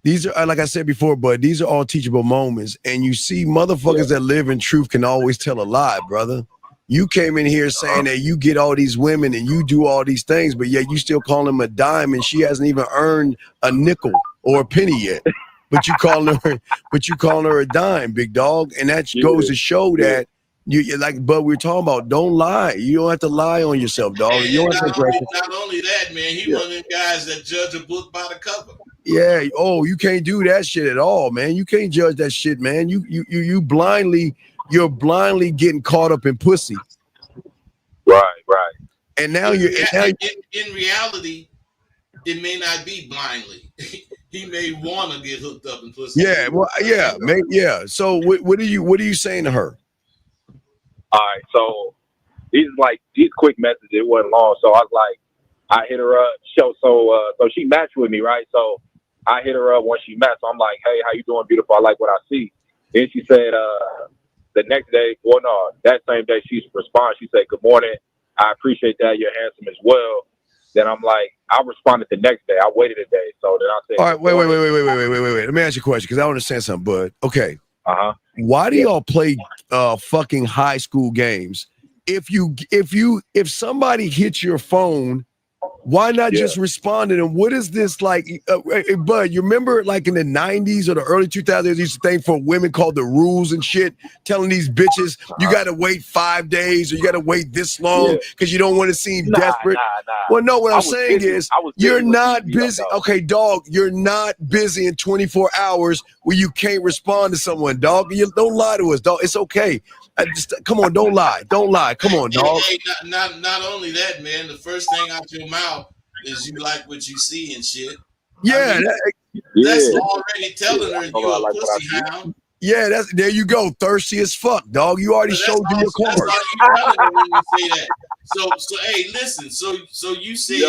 These are, like I said before, but these are all teachable moments, and you see, motherfuckers that live in truth can always tell a lie, brother. You came in here saying that you get all these women and you do all these things, but yet you still call him a dime, and she hasn't even earned a nickel or a penny yet. But you calling her a dime, big dog, and that goes to show that you're like. But we're talking about, don't lie. You don't have to lie on yourself, dog. And You don't have to not only that, man, he one of them guys that judge a book by the cover. Yeah. Oh, you can't do that shit at all, man. You can't judge that shit, man. You're blindly getting caught up in pussy. Right. And now in reality, it may not be blindly. He may want to get hooked up in pussy. Yeah. Well, yeah, man. Yeah. So what are you saying to her? All right. So these quick messages. It wasn't long. So I was like, I hit her up. So she matched with me, right? So I hit her up when she met. So I'm like, hey, how you doing, beautiful? I like what I see. Then she said, the next day, well, no, that same day she responded. She said, good morning. I appreciate that. You're handsome as well. Then I'm like, I responded the next day. I waited a day. So then I said, all right, wait. Let me ask you a question because I understand something, bud. Okay. Why do y'all play fucking high school games? If somebody hits your phone, why not just respond to them? What is this like? Bud, you remember like in the 90s or the early 2000s, there used to thing for women called the rules and shit, telling these bitches, you got to wait 5 days or you got to wait this long because you don't want to seem desperate. Nah. Well, no, what I'm saying is you're not busy. Okay, dog, you're not busy in 24 hours where you can't respond to someone, dog. You don't lie to us, dog. It's okay. Come on, don't lie. Don't lie. Come on, dog. Hey, not only that, man. The first thing out your mouth is you like what you see and shit. Yeah, I mean, that's already telling her you a pussy hound. Yeah, there you go. Thirsty as fuck, dog. You already showed you your card. That's all you telling her when you say that. So hey, listen. So you said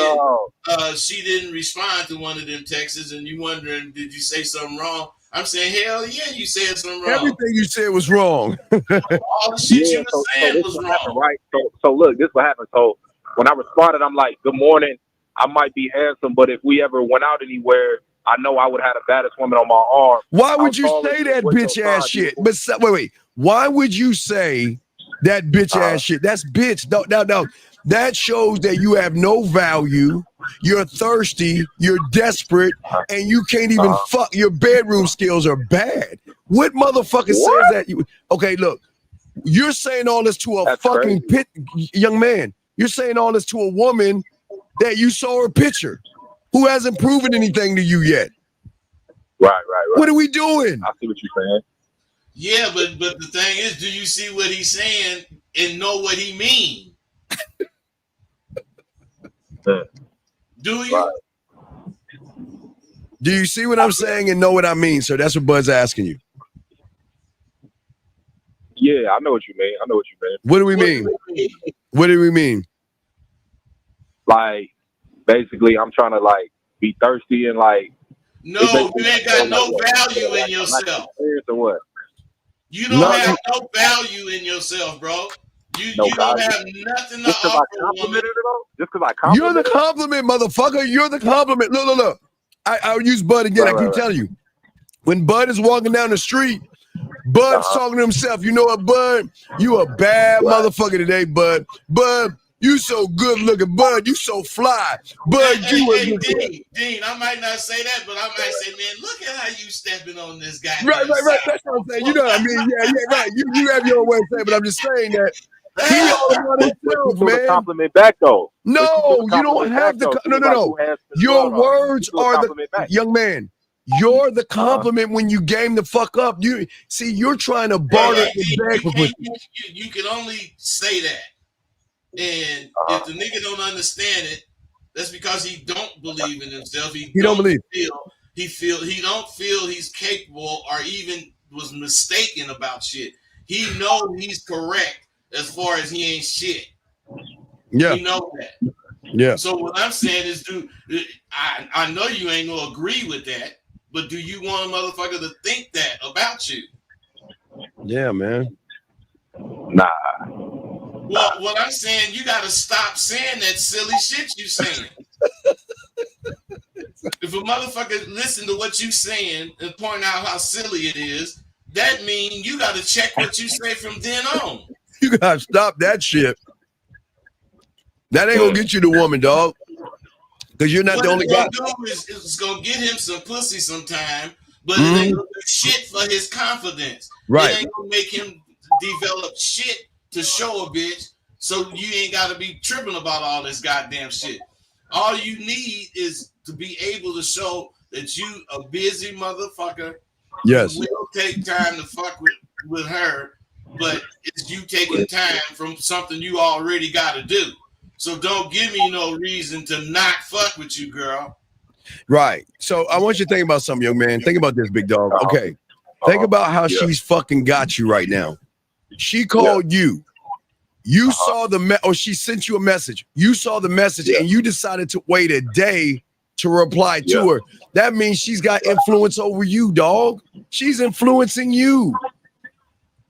she didn't respond to one of them texts, and you wondering did you say something wrong? I'm saying hell yeah, you said something wrong. Everything you said was wrong. All the shit you were saying was wrong. Happened, right? So look, this what happened. So when I responded, I'm like, good morning. I might be handsome, but if we ever went out anywhere, I know I would have the baddest woman on my arm. Why would you say that bitch ass shit? But wait. Why would you say that bitch ass shit? That's bitch. No. That shows that you have no value. You're thirsty. You're desperate, and you can't even fuck. Your bedroom skills are bad. What motherfucker says that? Okay, look. You're saying all this to a fucking young man. You're saying all this to a woman that you saw her picture, who hasn't proven anything to you yet. Right. What are we doing? I see what you're saying. Yeah, but the thing is, do you see what he's saying and know what he means? Do you? Right. Do you see what I'm saying and know what I mean, sir? That's what Bud's asking you. Yeah, I know what you mean. What do we mean? What do we mean? Like, basically, I'm trying to like be thirsty and like. No, you ain't got no value in yourself. Or what? You don't have no value in yourself, bro. You don't have nothing to offer a woman. Just because I complimented. You're the compliment, motherfucker. You're the compliment. Look. I'll use Bud again. I keep telling you. When Bud is walking down the street, Bud's talking to himself. You know what, Bud? You a bad motherfucker today, Bud. Bud, You so good looking, Bud. You so fly, Bud. Hey, Dean, I might not say that, but I might say, man, look at how you stepping on this goddamn Right. That's what I'm saying. You know what I mean? Yeah, right. You have your own way of saying, but I'm just saying that he all about himself, But man. compliment back though. No, you don't have the no. Your words are the young man. You're the compliment when you game the fuck up. You see, you're trying to barter you can only say that. And if the nigga don't understand it, that's because he don't believe in himself. He don't believe. He don't feel he's capable or even was mistaken about shit. He know he's correct as far as he ain't shit. Yeah. You know that. Yeah. So what I'm saying is, I know you ain't gonna agree with that, but do you want a motherfucker to think that about you? Yeah, man. Nah. Well, what I'm saying, you got to stop saying that silly shit you saying. If a motherfucker listen to what you saying and point out how silly it is, that means you got to check what you say from then on. You got to stop that shit. That ain't going to get you the woman, dog. Because you're not what the only guy. It's going to get him some pussy sometime, but it ain't going to do shit for his confidence. Right. It ain't going to make him develop shit to show a bitch, so you ain't got to be tripping about all this goddamn shit. All you need is to be able to show that you a busy motherfucker. Yes. You will take time to fuck with her, but it's you taking time from something you already got to do. So don't give me no reason to not fuck with you, girl. Right. So I want you to think about something, young man. Think about this, big dog. Okay. Think about how she's fucking got you right now. She called you. You saw or she sent you a message. You saw the message and you decided to wait a day to reply to her. That means she's got influence over you, dog. She's influencing you.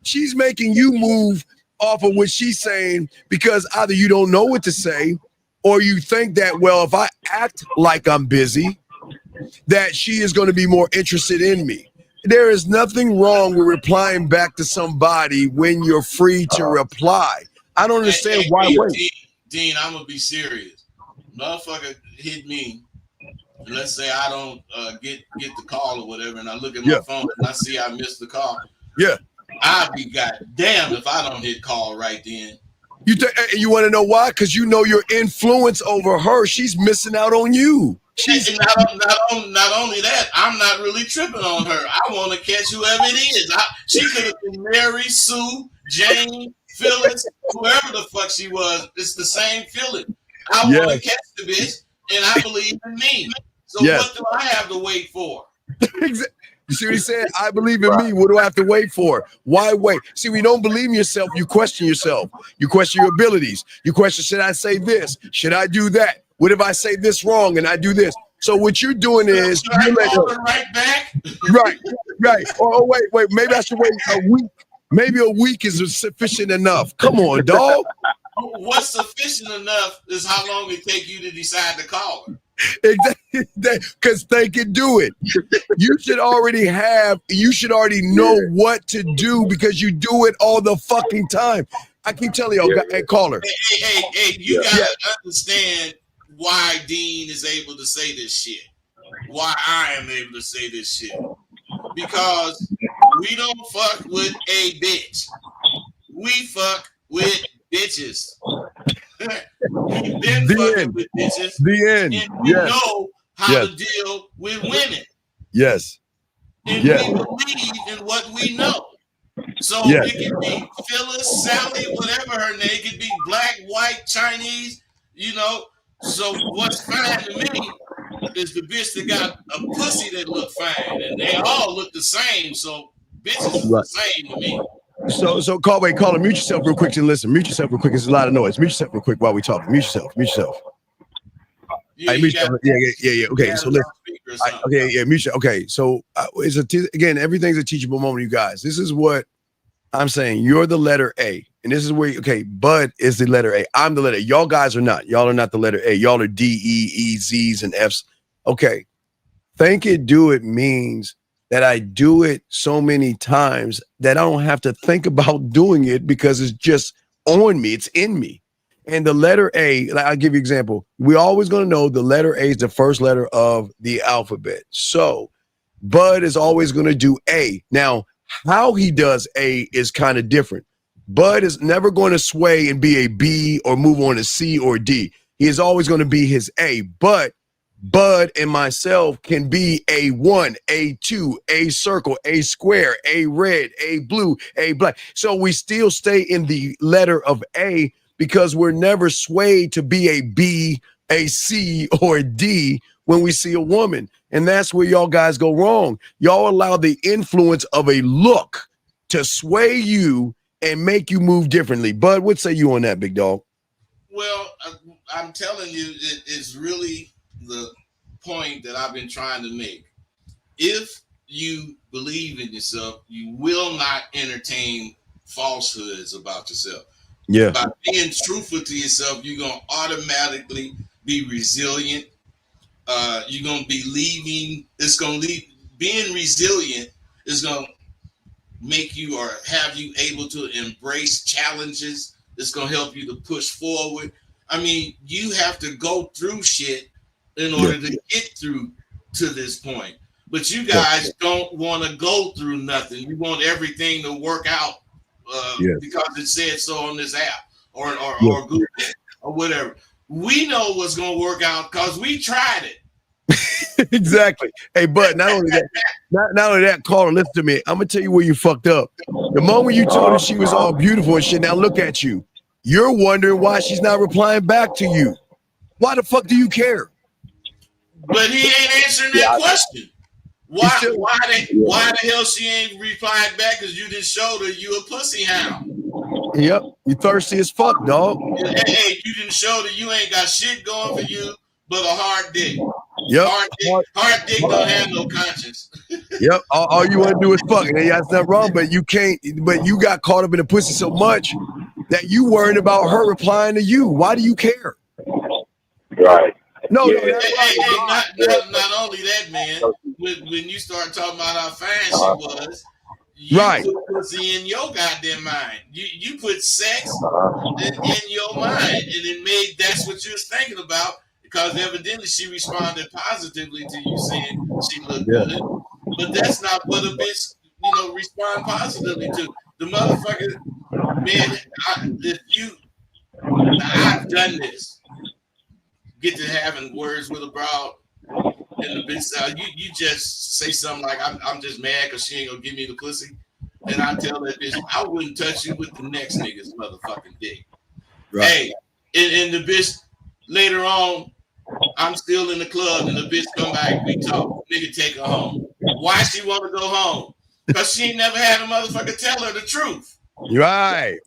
She's making you move off of what she's saying because either you don't know what to say or you think that, well, if I act like I'm busy, that she is going to be more interested in me. There is nothing wrong with replying back to somebody when you're free to reply. I don't understand why wait. Dean, I'm going to be serious. Motherfucker hit me. Let's say I don't get the call or whatever, and I look at my phone and I see I missed the call. Yeah. I'd be goddamn if I don't hit call right then. You want to know why? Because you know your influence over her. She's missing out on you. She's not only that, I'm not really tripping on her. I want to catch whoever it is. She could have been Mary, Sue, Jane, Phyllis, whoever the fuck she was. It's the same feeling. I want to catch the bitch, and I believe in me. So what do I have to wait for? You see what he said? I believe in me. What do I have to wait for? Why wait? See, when you don't believe in yourself, you question yourself. You question your abilities. You question, should I say this? Should I do that? What if I say this wrong and I do this? So what you're doing is you let her right back. Right. Oh, wait. Maybe I should wait a week. Maybe a week is sufficient enough. Come on, dog. What's sufficient enough is how long it take you to decide to call her. Exactly, because they can do it. You should already know what to do because you do it all the fucking time. I keep telling you, hey, call her. Hey, you gotta understand why Dean is able to say this shit. Why I am able to say this shit. Because we don't fuck with a bitch. We fuck with bitches. We've been fucking with bitches. And we know how to deal with women. Yes. And we believe in what we know. So it can be Phyllis, Sally, whatever her name. It could be black, white, Chinese, you know. So what's fine to me is the bitch that got a pussy that look fine. And they all look the same. So bitches are the same to me. So call her. Mute yourself real quick and listen. Mute yourself real quick. There's a lot of noise. Mute yourself real quick while we talk. Mute yourself. Yeah. Okay. So listen. Mute yourself. Okay. So again, everything's a teachable moment, you guys. This is what I'm saying. You're the letter A, and this is where Bud is the letter A. I'm the letter A. Y'all guys are not. Y'all are not the letter A. Y'all are D, E, E, Z's, and F's. Okay. Think it, do it means that I do it so many times that I don't have to think about doing it because it's just on me. It's in me. And the letter A, like, I'll give you an example. We're always going to know the letter A is the first letter of the alphabet. So Bud is always going to do A. Now, how he does A is kind of different. Bud is never going to sway and be a B or move on to C or D. He is always going to be his A. But Bud and myself can be A1, A2, A circle, A square, A red, A blue, A black. So we still stay in the letter of A, because we're never swayed to be a B, a C, or a D when we see a woman. And that's where y'all guys go wrong. Y'all allow the influence of a look to sway you and make you move differently. Bud, what say you on that, big dog? Well, I'm telling you, it is really the point that I've been trying to make. If you believe in yourself, you will not entertain falsehoods about yourself. Yeah. By being truthful to yourself, you're going to automatically be resilient. You're going to be being resilient is going to make you or have you able to embrace challenges. It's going to help you to push forward. I mean, you have to go through shit in order to get through to this point. But you guys don't want to go through nothing. You want everything to work out because it said so on this app or Google or whatever. We know what's going to work out because we tried it. Exactly. Hey, Bud, not only that, caller, listen to me. I'm going to tell you where you fucked up. The moment you told her she was all beautiful and shit, now look at you. You're wondering why she's not replying back to you. Why the fuck do you care? But he ain't answering that question. Why the hell she ain't replied back? Because you just showed her you a pussy hound. Yep, you thirsty as fuck, dog. Hey, you didn't show that you ain't got shit going for you but a hard dick. Yep. Hard dick don't have no conscience. Yep. All you want to do is fuck. And that's not wrong, but you can't. But you got caught up in the pussy so much that you worried about her replying to you. Why do you care? Right. No, not only that, man. When you start talking about how fine she was, you put pussy in your goddamn mind. You put sex in your mind, and it made that's what you was thinking about, because evidently she responded positively to you saying she looked good. But that's not what a bitch, respond positively to. The motherfucker, man, I've done this. Get to having words with a broad and the bitch, you just say something like, I'm just mad because she ain't gonna give me the pussy. And I tell that bitch, I wouldn't touch you with the next nigga's motherfucking dick. Right. Hey, and the bitch, later on, I'm still in the club and the bitch come back, we talk, nigga take her home. Why she want to go home? Because she ain't never had a motherfucker tell her the truth. Right.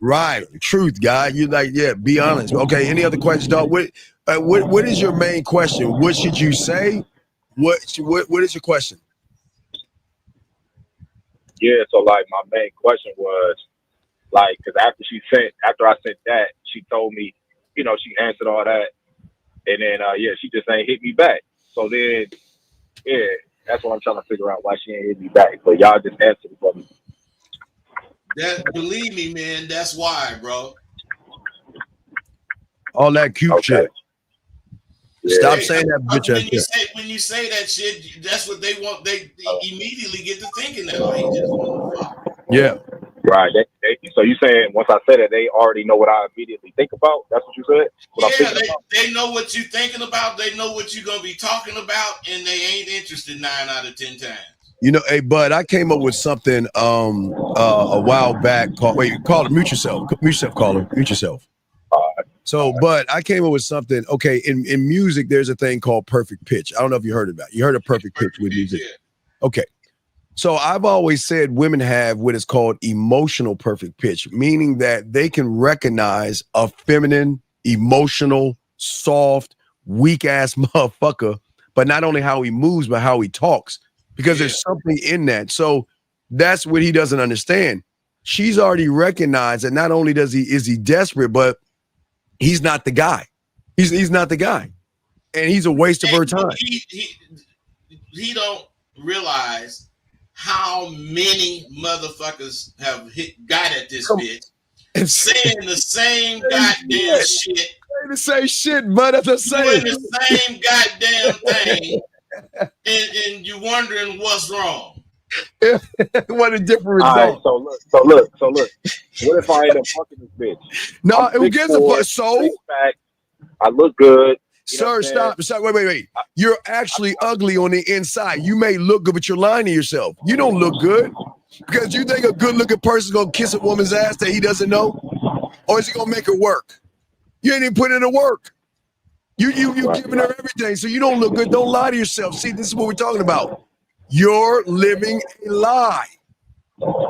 Truth, guy. You like, be honest. Okay, any other questions, dog? What is your main question? What should you say? What is your question? Yeah, so like my main question was like, because after I sent that, she told me, she answered all that, and then she just ain't hit me back. So then, that's what I'm trying to figure out, why she ain't hit me back. But y'all just answered it for me. Believe me, man, that's why, bro. All that cute shit. Yeah. Stop saying that bitch. When you say that shit, that's what they want. They immediately get to thinking that. Like, just want to fuck. Yeah. Right. So you saying once I said it, they already know what I immediately think about? That's what you said? They know what you're thinking about. They know what you're going to be talking about, and they ain't interested 9 out of 10 times. Hey, Bud, I came up with something a while back called mute yourself. Mute yourself. So, but I came up with something. Okay, in music, there's a thing called perfect pitch. I don't know if you heard about it. You heard of perfect pitch with music? Yeah. Okay. So I've always said women have what is called emotional perfect pitch, meaning that they can recognize a feminine, emotional, soft, weak-ass motherfucker, but not only how he moves, but how he talks, because there's something in that. So that's what he doesn't understand. She's already recognized that not only is he desperate, but he's not the guy. He's not the guy, and he's a waste of her time. He don't realize how many motherfuckers have got at this bitch saying the same goddamn shit. The same shit, but that's the same. Doing the same goddamn thing, and you're wondering what's wrong. What a different All right, result. so look. What if I end up fucking this bitch? No, I'm who gives a 6'4", fuck? So, 6'pack, I look good. You know sir, what I'm stop. Wait. You're actually ugly on the inside. You may look good, but you're lying to yourself. You don't look good because you think a good-looking person's gonna kiss a woman's ass that he doesn't know, or is he gonna make her work? You ain't even put in the work. You giving her everything, so you don't look good. Don't lie to yourself. See, this is what we're talking about. You're living a lie. And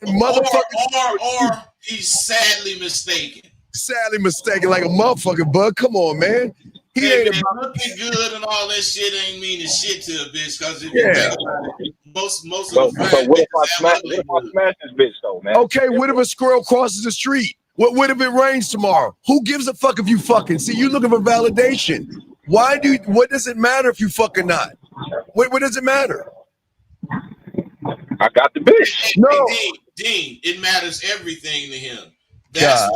or he's sadly mistaken. Sadly mistaken, like a motherfucker, bud. Come on, man. He ain't about looking good and all that shit ain't meaning shit to a bitch. Because if you think about it, most of the so what if I smash this bitch though, man? Okay, what if a squirrel crosses the street? What if it rains tomorrow? Who gives a fuck if you fucking? See, you looking for validation. What does it matter if you fucking not? What does it matter? I got the bitch. No. Dean, it matters everything to him. That's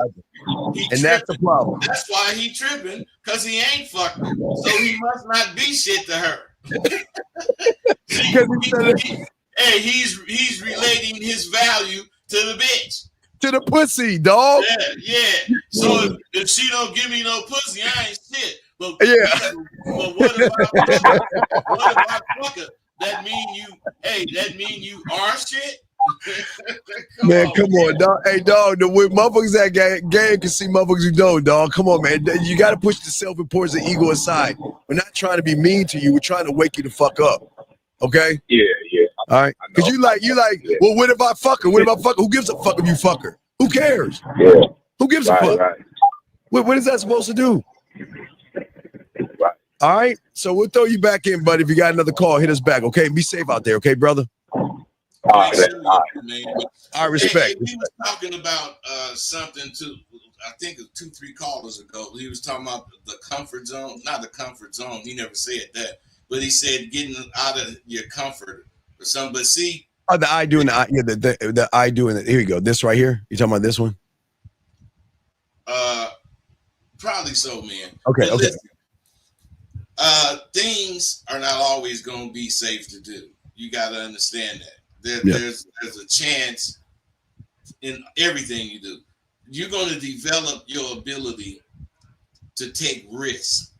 the problem. That's why he tripping, because he ain't fucking. So he must not be shit to her. He's relating his value to the bitch. To the pussy, dog. Yeah. So if she don't give me no pussy, I ain't shit. But what if I fuck her? That mean you are shit? Come on, dog. Hey, dog, the way motherfuckers that game can see motherfuckers who don't, dog. Come on, man. You got to push the self-importance and ego aside. We're not trying to be mean to you. We're trying to wake you the fuck up. Okay? Yeah. All right? Because you like, well, what if I fuck her? What if I fuck her? Who gives a fuck if you fuck her? Who cares? Yeah. Who gives a fuck? Right. What is that supposed to do? Right. All right? So we'll throw you back in, buddy. If you got another call, hit us back, okay? Be safe out there, okay, brother? All right. I respect. He was talking about something too. I think it was 2-3 callers ago. He was talking about the comfort zone. Not the comfort zone. He never said that, but he said getting out of your comfort or something. But see, the I doing the I, yeah, the I doing it. Here you go. This right here. You talking about this one? Probably so, man. Okay. But listen, things are not always going to be safe to do. You got to understand that. There's a chance in everything you do. You're going to develop your ability to take risks.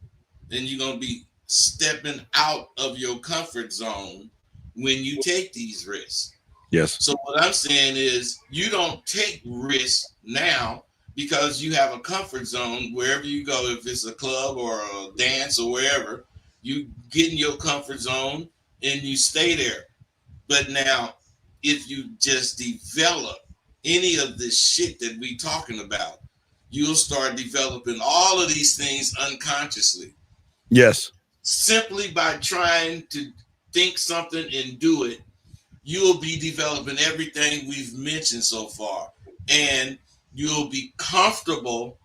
Then you're going to be stepping out of your comfort zone when you take these risks. Yes. So what I'm saying is you don't take risks now because you have a comfort zone wherever you go. If it's a club or a dance or wherever, you get in your comfort zone and you stay there. But now, if you just develop any of this shit that we talking about, you'll start developing all of these things unconsciously. Yes. Simply by trying to think something and do it, you'll be developing everything we've mentioned so far. And you'll be comfortable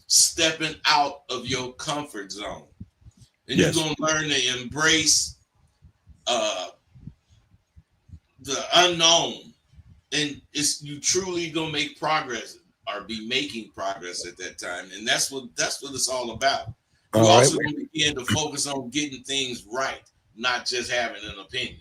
stepping out of your comfort zone. And you're going to learn to embrace the unknown, and you truly gonna make progress or be making progress at that time, and that's what it's all about. You also gonna begin to focus on getting things right, not just having an opinion.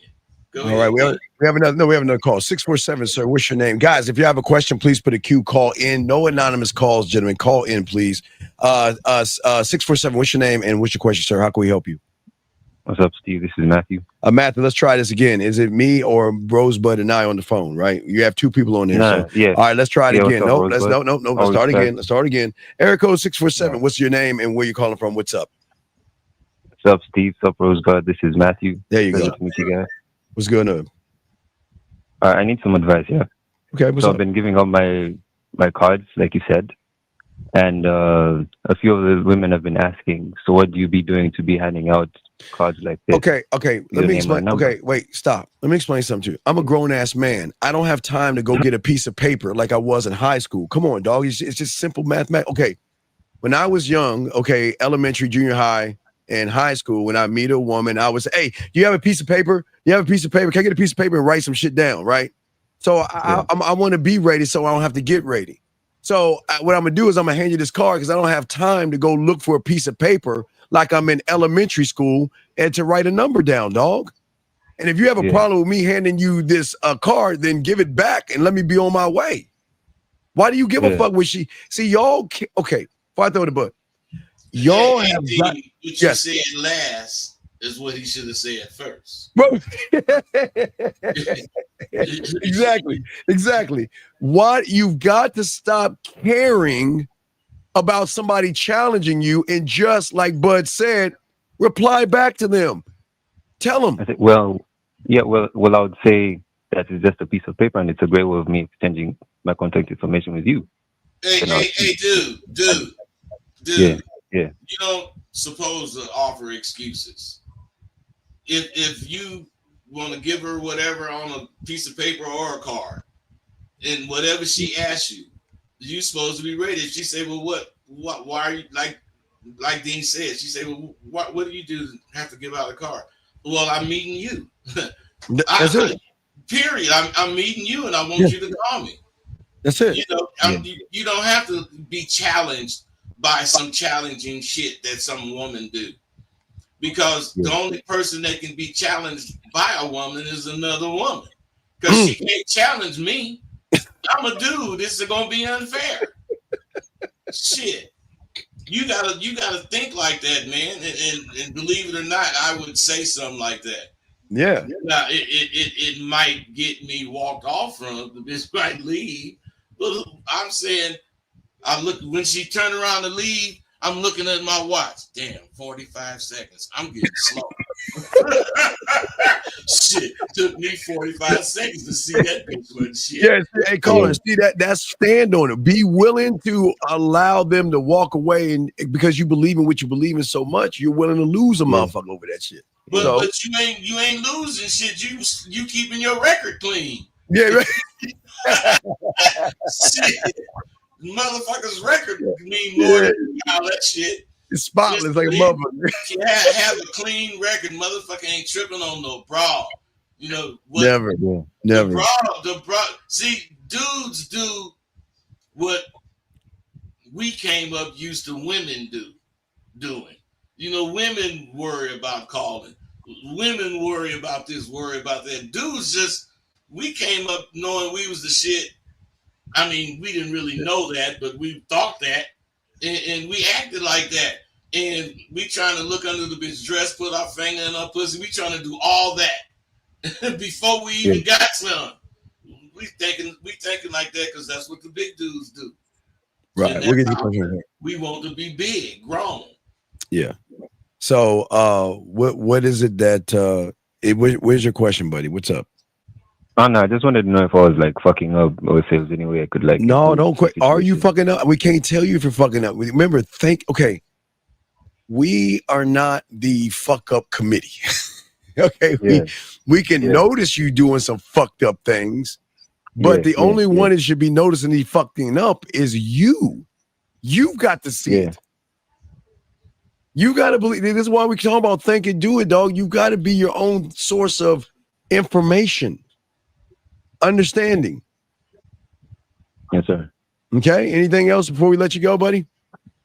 Go ahead. All right, we have another call. 647, sir. What's your name, guys? If you have a question, please put a Q. Call in. No anonymous calls, gentlemen. Call in, please. 647. What's your name and what's your question, sir? How can we help you? What's up, Steve? This is Matthew. Matthew, let's try this again. Is it me or Rosebud and I on the phone, right? You have two people on there. No, so. Yeah. All right, let's try it again. No, let's start again. Let's start again. Area code 647. What's your name and where you calling from? What's up? What's up, Steve? What's up, Rosebud? This is Matthew. There you go. To meet you guys. What's going on? I need some advice, yeah. Okay, so I've been giving out my cards, like you said. And a few of the women have been asking, so what do you be doing to be handing out cards like this? Okay. Let me explain. Okay, wait, stop. Let me explain something to you. I'm a grown-ass man. I don't have time to go get a piece of paper like I was in high school. Come on, dog. It's just simple mathematics. Okay, when I was young, okay, elementary, junior high, and high school, when I meet a woman, I was, hey, you have a piece of paper? You have a piece of paper? Can I get a piece of paper and write some shit down, right? So I want to be ready so I don't have to get ready. So what I'm gonna do is I'm gonna hand you this card because I don't have time to go look for a piece of paper like I'm in elementary school and to write a number down, dog. And if you have a problem with me handing you this card, then give it back and let me be on my way. Why do you give a fuck with she? See, y'all. Okay, before I throw the book, y'all have got, what you said last is what he should have said first. Exactly. What you've got to stop caring about somebody challenging you and just like Bud said, reply back to them. Tell them. I think, well, I would say that is just a piece of paper, and it's a great way of me exchanging my contact information with you. Hey, dude. Yeah. You don't supposed to offer excuses. If you want to give her whatever on a piece of paper or a card, and whatever she asks you, you're supposed to be ready. If she say, "Well, what? Why are you like Dean said?" She say, "Well, what do you do to have to give out a card?" Well, I'm meeting you. That's it. Period. I'm meeting you, and I want you to call me. That's it. You know, you don't have to be challenged by some challenging shit that some woman do, because the only person that can be challenged by a woman is another woman, because she can't challenge me. I'm a dude. This is gonna be unfair. Shit. You gotta think like that, man. And believe it or not, I would say something like that. Yeah. Now it might get me walked off from. The bitch might leave. But I'm saying, I look when she turned around to leave. I'm looking at my watch. Damn, 45 seconds. I'm getting slow. Shit, took me 45 seconds to see that bitch with shit. Yes, hey, Colin, see that's stand on it. Be willing to allow them to walk away, and because you believe in what you believe in so much, you're willing to lose a motherfucker over that shit. But you ain't losing shit. You keeping your record clean. Yeah, right. Shit. Motherfucker's record mean more than all that shit. It's spotless like a motherfucker. Have a clean record. Motherfucker ain't tripping on no broad. You know what? Never. The broad. See, dudes do what we came up used to women doing. You know, women worry about calling. Women worry about this, worry about that. Dudes we came up knowing we was the shit. I mean, we didn't really know that, but we thought that, and we acted like that. And we trying to look under the bitch dress, put our finger in our pussy. We trying to do all that before we even got some. We thinking like that because that's what the big dudes do. Right. We want to be big, grown. Yeah. So, what is it that? Where's your question, buddy? What's up? Oh no, I just wanted to know if I was like fucking up or if there was any way I could like. No, don't quit. Are you fucking up? We can't tell you if you're fucking up. Remember, okay. We are not the fuck up committee. Okay, we can notice you doing some fucked up things, but the only one that should be noticing he fucking up is you. You've got to see it. You got to believe. This is why we talk about think and do it, dog. You got to be your own source of information, understanding. Yes, sir. Okay. Anything else before we let you go, buddy?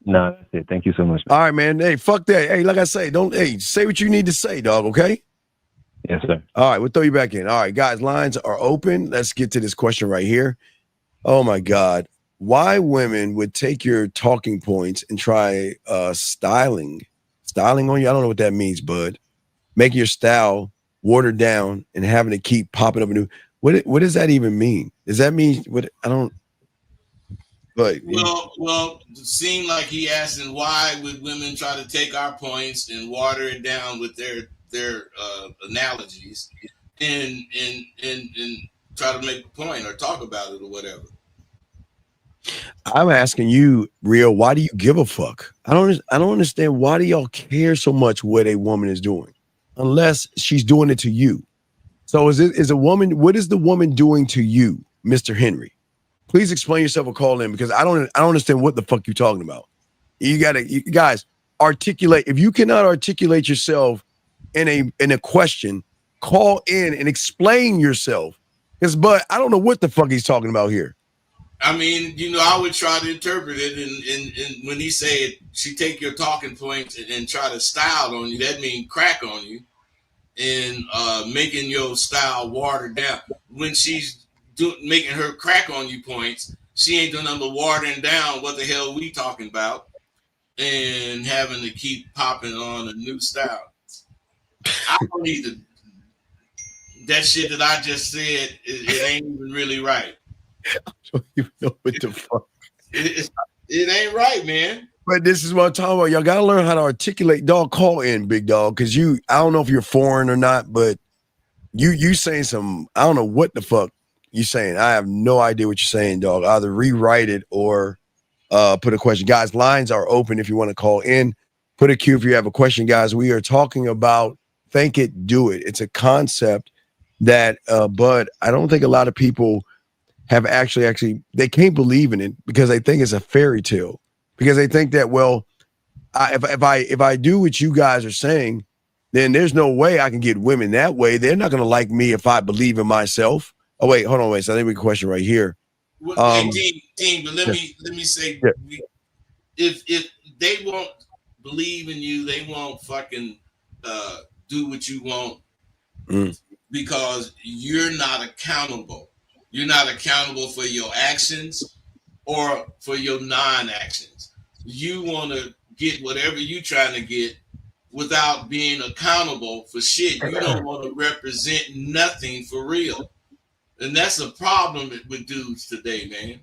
No, that's it. Thank you so much. All right, man. Hey, fuck that. Hey, like I say, say what you need to say, dog. Okay. Yes, sir. All right, we'll throw you back in. All right, guys, lines are open. Let's get to this question right here. Oh my God. Why women would take your talking points and try styling on you? I don't know what that means, bud. Making your style watered down and having to keep popping up new. What does that even mean? Does that mean what? I don't. But well, it seemed like he asking why would women try to take our points and water it down with their analogies and try to make a point or talk about it or whatever. I'm asking you, Rio, why do you give a fuck? I don't understand. Why do y'all care so much what a woman is doing, unless she's doing it to you? So is a woman? What is the woman doing to you, Mr. Henry? Please explain yourself or call in, because I don't understand what the fuck you're talking about. You guys articulate. If you cannot articulate yourself in a question, call in and explain yourself But I don't know what the fuck he's talking about here. I mean, I would try to interpret it, and when he said she take your talking points and try to style on you, that means crack on you and making your style watered down. When she's making her crack on you points, she ain't doing nothing but watering down what the hell we talking about and having to keep popping on a new style. I don't need to. That shit that I just said, it ain't even really right. I don't even know what the fuck. It ain't right, man. But this is what I'm talking about. Y'all gotta learn how to articulate. Dog, call in, big dog, because I don't know if you're foreign or not, but you saying some, I don't know what the fuck you saying. I have no idea what you're saying, dog. Either rewrite it or put a question. Guys, lines are open if you want to call in. Put a Q if you have a question, guys. We are talking about think it, do it. It's a concept that, but I don't think a lot of people have actually they can't believe in it because they think it's a fairy tale. Because they think that, well, if I do what you guys are saying, then there's no way I can get women that way. They're not going to like me if I believe in myself. Oh wait, hold on, wait. So I think we can question right here. Well, hey, team, but let me say, if they won't believe in you, they won't fucking do what you want because you're not accountable. You're not accountable for your actions or for your non-actions. You want to get whatever you're trying to get without being accountable for shit. You don't want to represent nothing for real. And that's a problem with dudes today, man.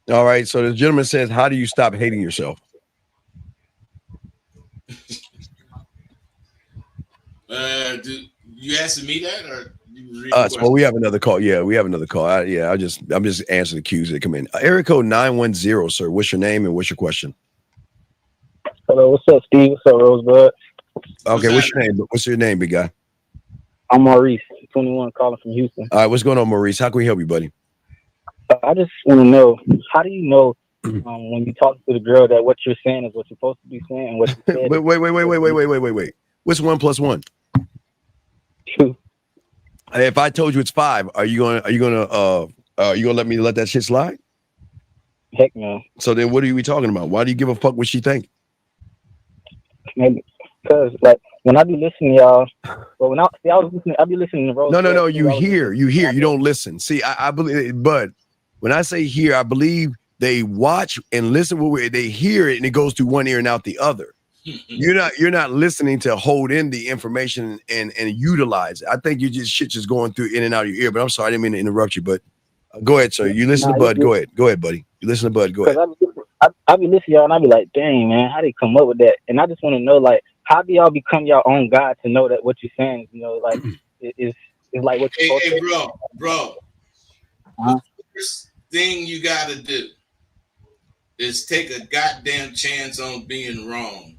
All right. So the gentleman says, how do you stop hating yourself? Do you asking me that or well, we have another call. Yeah, we have another call. I'm just answering the cues that come in. Area code 910, sir. What's your name and what's your question? Hello, what's up, Steve? What's up, Rosebud? Okay, what's your name? What's your name, big guy? I'm Maurice, 21, calling from Houston. All right, what's going on, Maurice? How can we help you, buddy? I just want to know, how do you know when you talk to the girl that what you're saying is what you're supposed to be saying and what you said? Wait. What's 1 + 1? 2. If I told you it's 5, are you gonna let me let that shit slide? Heck no. So then what are we talking about? Why do you give a fuck what she think? Maybe because like when I be listening to y'all, well when I be listening to Rose. No, you hear, you don't listen. See, I believe, but when I say hear, I believe they watch and listen they hear it and it goes through one ear and out the other. You're not listening to hold in the information and utilize it. I think shit just going through in and out of your ear. But I'm sorry, I didn't mean to interrupt you. But go ahead, sir. You listen to Bud. Go ahead, buddy. You listen to Bud. Go ahead. I be listening to y'all and I be like, dang man, how they come up with that? And I just want to know, like, how do y'all become your own God to know that what you're saying, like, is like what you're Hey, bro. The first thing you got to do is take a goddamn chance on being wrong.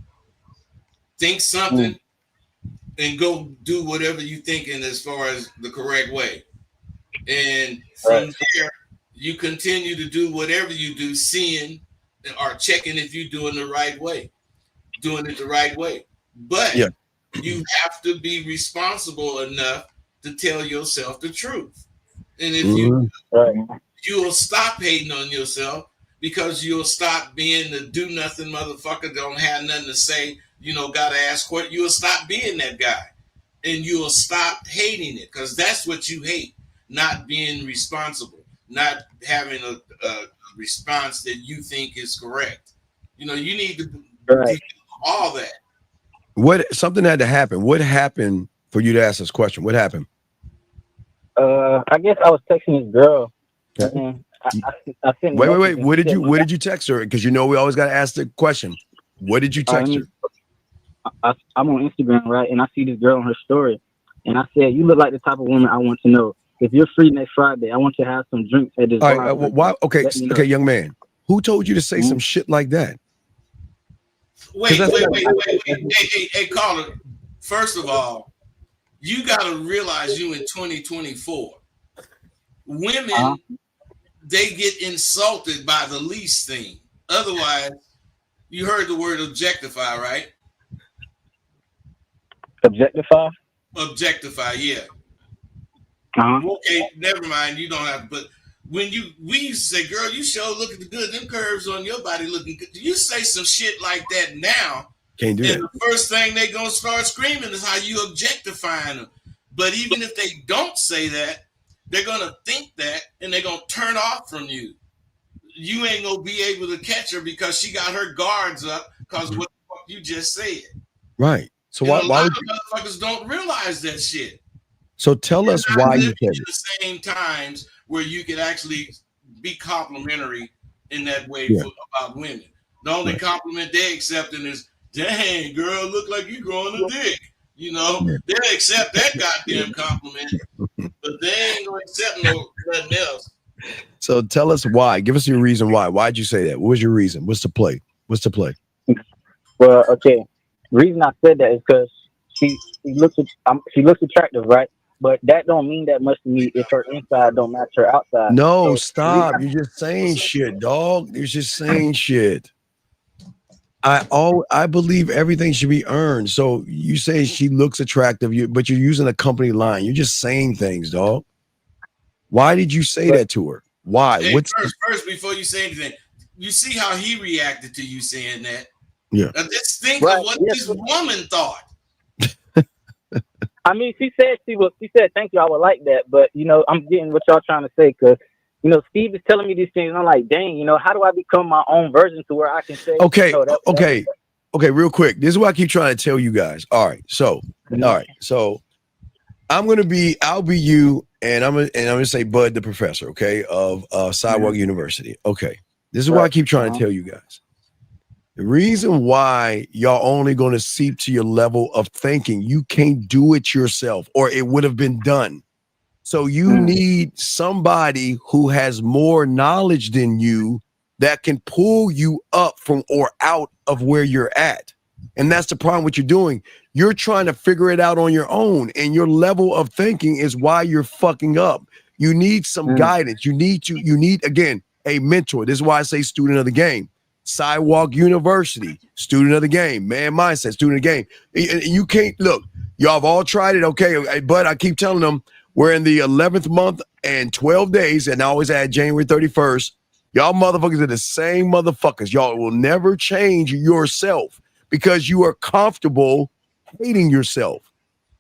Think something and go do whatever you thinking as far as the correct way. And from there, you continue to do whatever you do, seeing or checking if you're doing it the right way. But you have to be responsible enough to tell yourself the truth. And if you'll stop hating on yourself because you'll stop being the do nothing motherfucker, don't have nothing to say, gotta ask what, you'll stop being that guy and you'll stop hating it because that's what you hate, not being responsible, not having a response that you think is correct. You need to do all that. Something had to happen. What happened for you to ask this question? What happened? I guess I was texting this girl. Okay. I sent wait. What did you text her? Because we always got to ask the question. What did you text her? I'm on Instagram, right? And I see this girl on her story. And I said, you look like the type of woman I want to know. If you're free next Friday, I want you to have some drinks at this bar. Why? Okay, young man. Who told you to say some shit like that? Wait. Hey, caller. First of all, you got to realize you in 2024. Women, they get insulted by the least thing. Otherwise, you heard the word objectify, right? Objectify? Objectify, yeah. Okay, never mind. You don't have to. But when we used to say, "Girl, you sure looking good. Them curves on your body looking good." You say some shit like that now, Can't do and that. the first thing they gonna start screaming is how you objectifying them. But even if they don't say that, they're gonna think that, and they're gonna turn off from you. You ain't gonna be able to catch her because she got her guards up because of what the fuck you just said. Right. So And why a lot would of motherfuckers don't realize that shit. so tell us why you said In it. the same times where you could actually be complimentary in that way Yeah. about women. The only compliment they accepting is, "Dang, girl, look like you growing a dick." You know, they'll accept that goddamn compliment, but they ain't gonna accept nothing else. So tell us why. Give us your reason why. Why'd you say that? What was your reason? What's the play? What's the play? Well, okay. The reason I said that is because she looks attractive, right? But that don't mean that much to me if her inside don't match her outside. No, So, stop. You're just saying shit, dog. You're just saying shit. I believe everything should be earned. So you say she looks attractive, but you're using a company line. You're just saying things, dog. Why did you say that to her? Why? Hey, first, before you say anything, you see how he reacted to you saying that. Yeah. Now, just think of what this woman thought. I mean, she said thank you, I would like that, but you know, I'm getting what y'all trying to say because you know, Steve is telling me these things, and I'm like, dang, you know, how do I become my own version to where I can say, okay, no, okay, real quick. This is what I keep trying to tell you guys. All right, so I'll be you, and I'm gonna say Bud the professor, okay, of Sidewalk University. Okay, this is what I keep trying to tell you guys. The reason why y'all only going to seep to your level of thinking, you can't do it yourself, or it would have been done. So you need somebody who has more knowledge than you that can pull you up from or out of where you're at. And that's the problem what you're doing. You're trying to figure it out on your own, and your level of thinking is why you're fucking up. You need some guidance. You need again a mentor. This is why I say student of the game. Sidewalk University, student of the game, man mindset, student of the game. You can't look, y'all have all tried it, okay, but I keep telling them we're in the 11th month and 12 days, and I always add January 31st. Y'all motherfuckers are the same motherfuckers. Y'all will never change yourself because you are comfortable hating yourself.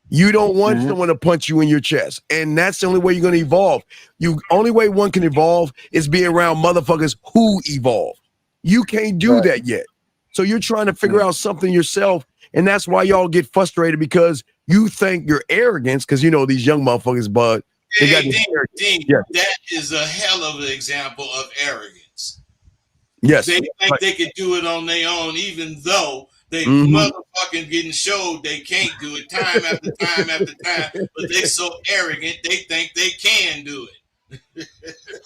You don't want someone to punch you in your chest, and that's the only way you're going to evolve. Only way one can evolve is be around motherfuckers who evolve. You can't do that yet. So you're trying to figure out something yourself. And that's why y'all get frustrated because you think your arrogance, because you know these young motherfuckers, Bud. That is a hell of an example of arrogance. Yes. They think they can do it on their own, even though they motherfucking getting showed they can't do it time after time after time. But they so arrogant, they think they can do it.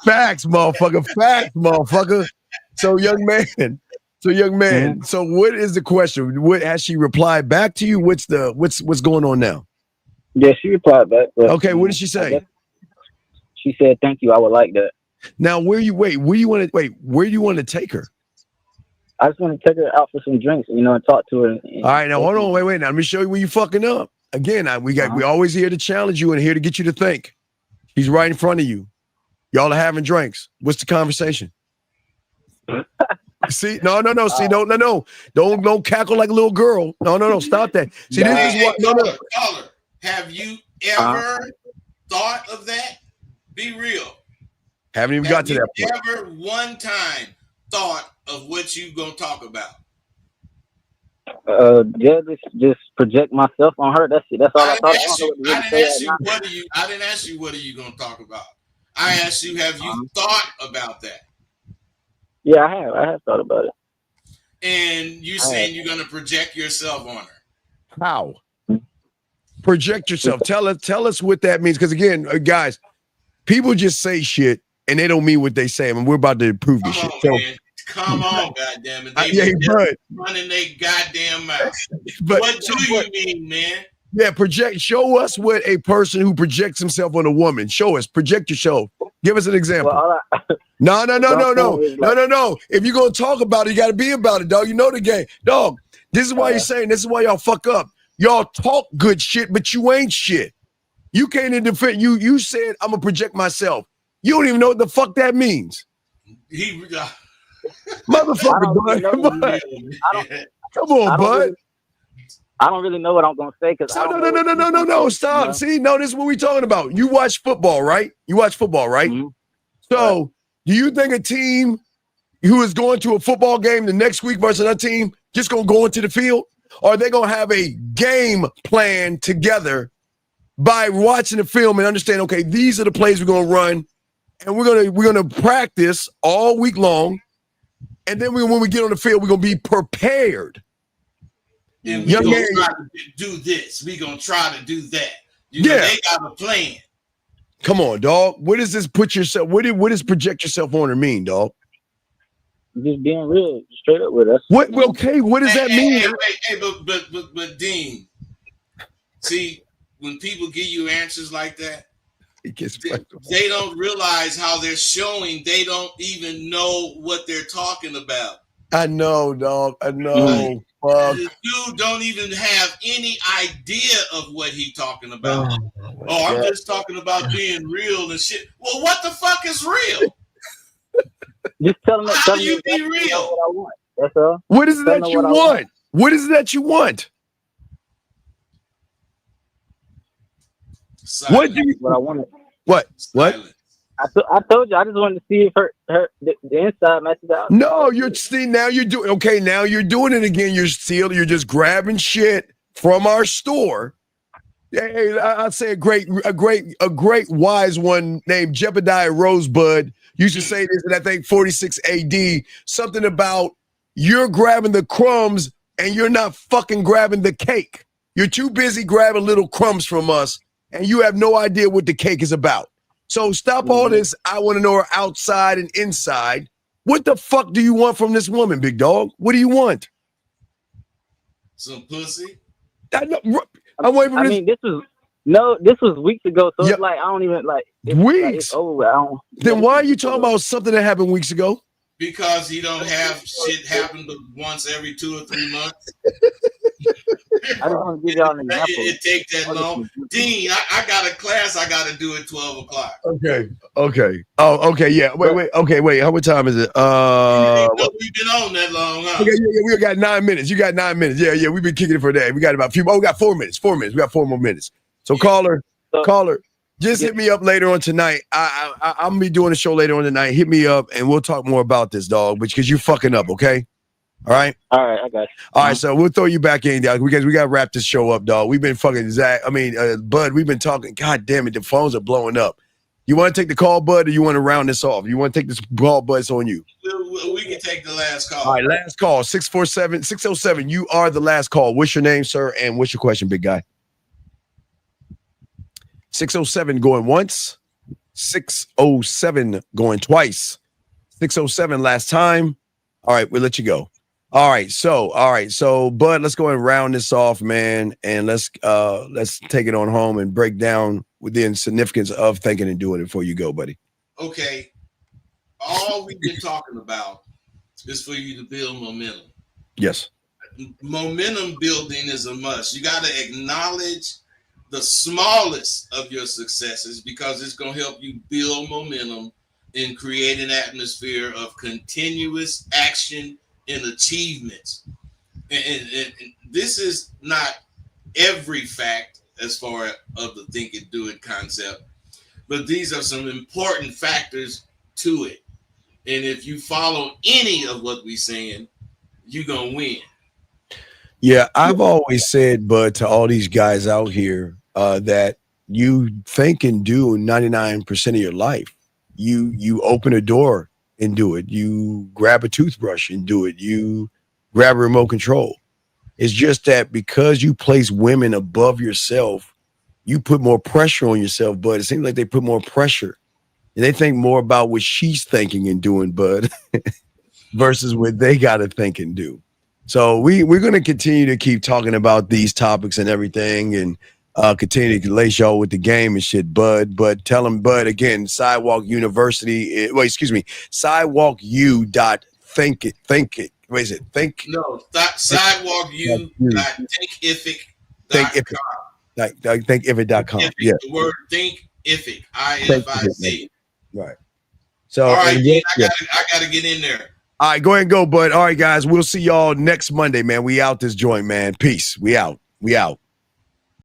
Facts, motherfucker. Facts, motherfucker. So young man, so what is the question? What has she replied back to you? What's going on now? Yeah, she replied back. But, okay, what did she say? She said, "Thank you, I would like that." Now, where do you want to take her? I just want to take her out for some drinks, you know, and talk to her. All right, now hold on, wait. Now let me show you where you fucking up. Again, we always here to challenge you and here to get you to think. He's right in front of you. Y'all are having drinks. What's the conversation? See, no. See, no. Don't cackle like a little girl. No. Stop that. See, this is what. Caller, have you ever thought of that? Be real. Haven't even got to that point. Ever one time thought of what you gonna talk about? Yeah, just project myself on her. That's it. That's all I thought. I didn't ask you what are you gonna talk about. I asked you, have you thought about that? Yeah, I have thought about it. And you saying you're gonna project yourself on her? How? Project yourself. Tell us what that means. Because again, guys, people just say shit and they don't mean what they say. I mean, we're about to prove this shit. Come on, goddammit. They running their goddamn mouth. But what do you mean, man? Yeah, show us what a person who projects himself on a woman. Show us. Project yourself. Give us an example. No. If you're gonna talk about it, you gotta be about it, dog. You know the game. Dog, this is why you're saying this is why y'all fuck up. Y'all talk good shit, but you ain't shit. You can't even defend. You said I'm gonna project myself. You don't even know what the fuck that means. Motherfucker, bud. Come on, bud. I don't really know what I'm gonna say because no. Stop. You know? See, no, this is what we're talking about. You watch football, right? Mm-hmm. So, do you think a team who is going to a football game the next week versus another team just gonna go into the field, or are they gonna have a game plan together by watching the film and understand? Okay, these are the plays we're gonna run, and we're gonna practice all week long, and then when we get on the field, we're gonna be prepared. And we're going to try to do this. We're going to try to do that. You know, they got a plan. Come on, dog. What does this put yourself, what does project yourself on or mean, dog? Just being real, straight up with us. What? Okay, what does that mean? But Dean, see, when people give you answers like that, they don't realize how they're showing they don't even know what they're talking about. I know, dog. I know. The dude don't even have any idea of what he's talking about. I'm just talking about being real and shit. Well, what the fuck is real? Just tell me. How do you be real? What I want. That's all. What is it that you want? What is it that you want? Silence. What I wanted. What? Silence. What? I told you I just wanted to see if the inside matches out. No, now you're doing okay. Now you're doing it again. You're just grabbing shit from our store. Hey, I'd say a great wise one named Jebediah Rosebud used to say this in I think 46 AD. Something about you're grabbing the crumbs and you're not fucking grabbing the cake. You're too busy grabbing little crumbs from us, and you have no idea what the cake is about. So stop all this. I want to know her outside and inside. What the fuck do you want from this woman, big dog? What do you want? Some pussy? I'm waiting for this. This was weeks ago. So it's like I don't even like weeks. Like, it's over. Then why are you talking about something that happened weeks ago? Because he don't have shit happen but once every 2 or 3 months. I don't want to give y'all an example. It take that long. Dean, I got a class I got to do at 12 o'clock. Okay. Oh, okay. Yeah. Wait. Okay, wait. How much time is it? We've been on that long, huh? Okay, yeah, we got 9 minutes. You got 9 minutes. Yeah. We've been kicking it for a day. We got about a few. Oh, we got 4 minutes. 4 minutes. We got 4 more minutes. So caller, just hit me up later on tonight. I'm gonna be doing a show later on tonight. Hit me up and we'll talk more about this, dog. Because you fucking up, okay? All right, I got you. All right, so we'll throw you back in, dog, because we got to wrap this show up, dog. We've been fucking Bud, we've been talking. God damn it, the phones are blowing up. You want to take the call, Bud, or you want to round this off? You want to take this call, Bud? It's on you. We can take the last call. All right, last call, 647. You are the last call. What's your name, sir, and what's your question, big guy? 607 going once, 607 going twice, 607 last time. All right, we'll let you go. All right, so Bud, let's go and round this off, man, and let's take it on home and break down the significance of thinking and doing it before you go, buddy. Okay, all we've been talking about is for you to build momentum. Yes, momentum building is a must. You got to acknowledge the smallest of your successes because it's going to help you build momentum and create an atmosphere of continuous action and achievements. And this is not every fact as far as the think and do it concept, but these are some important factors to it. And if you follow any of what we're saying, you're going to win. Yeah, I've always said, Bud, to all these guys out here that you think and do 99% of your life. You open a door and do it. You grab a toothbrush and do it. You grab a remote control. It's just that because you place women above yourself, you put more pressure on yourself, Bud. It seems like they put more pressure. And they think more about what she's thinking and doing, Bud, versus what they got to think and do. So we're going to continue to keep talking about these topics and everything and continue to lace y'all with the game and shit, Bud. But tell them, Bud, again, Sidewalk University. Sidewalku.think it. What is it? Sidewalku.thinkific.com. Like thinkific.com. Ific, Yeah. the word thinkific, Thinkific. IFIC. Right. So All right, and Dean, yeah. I gotta get in there. All right, go ahead and go, bud. All right, guys, we'll see y'all next Monday, man. We out this joint, man. Peace. We out. We out.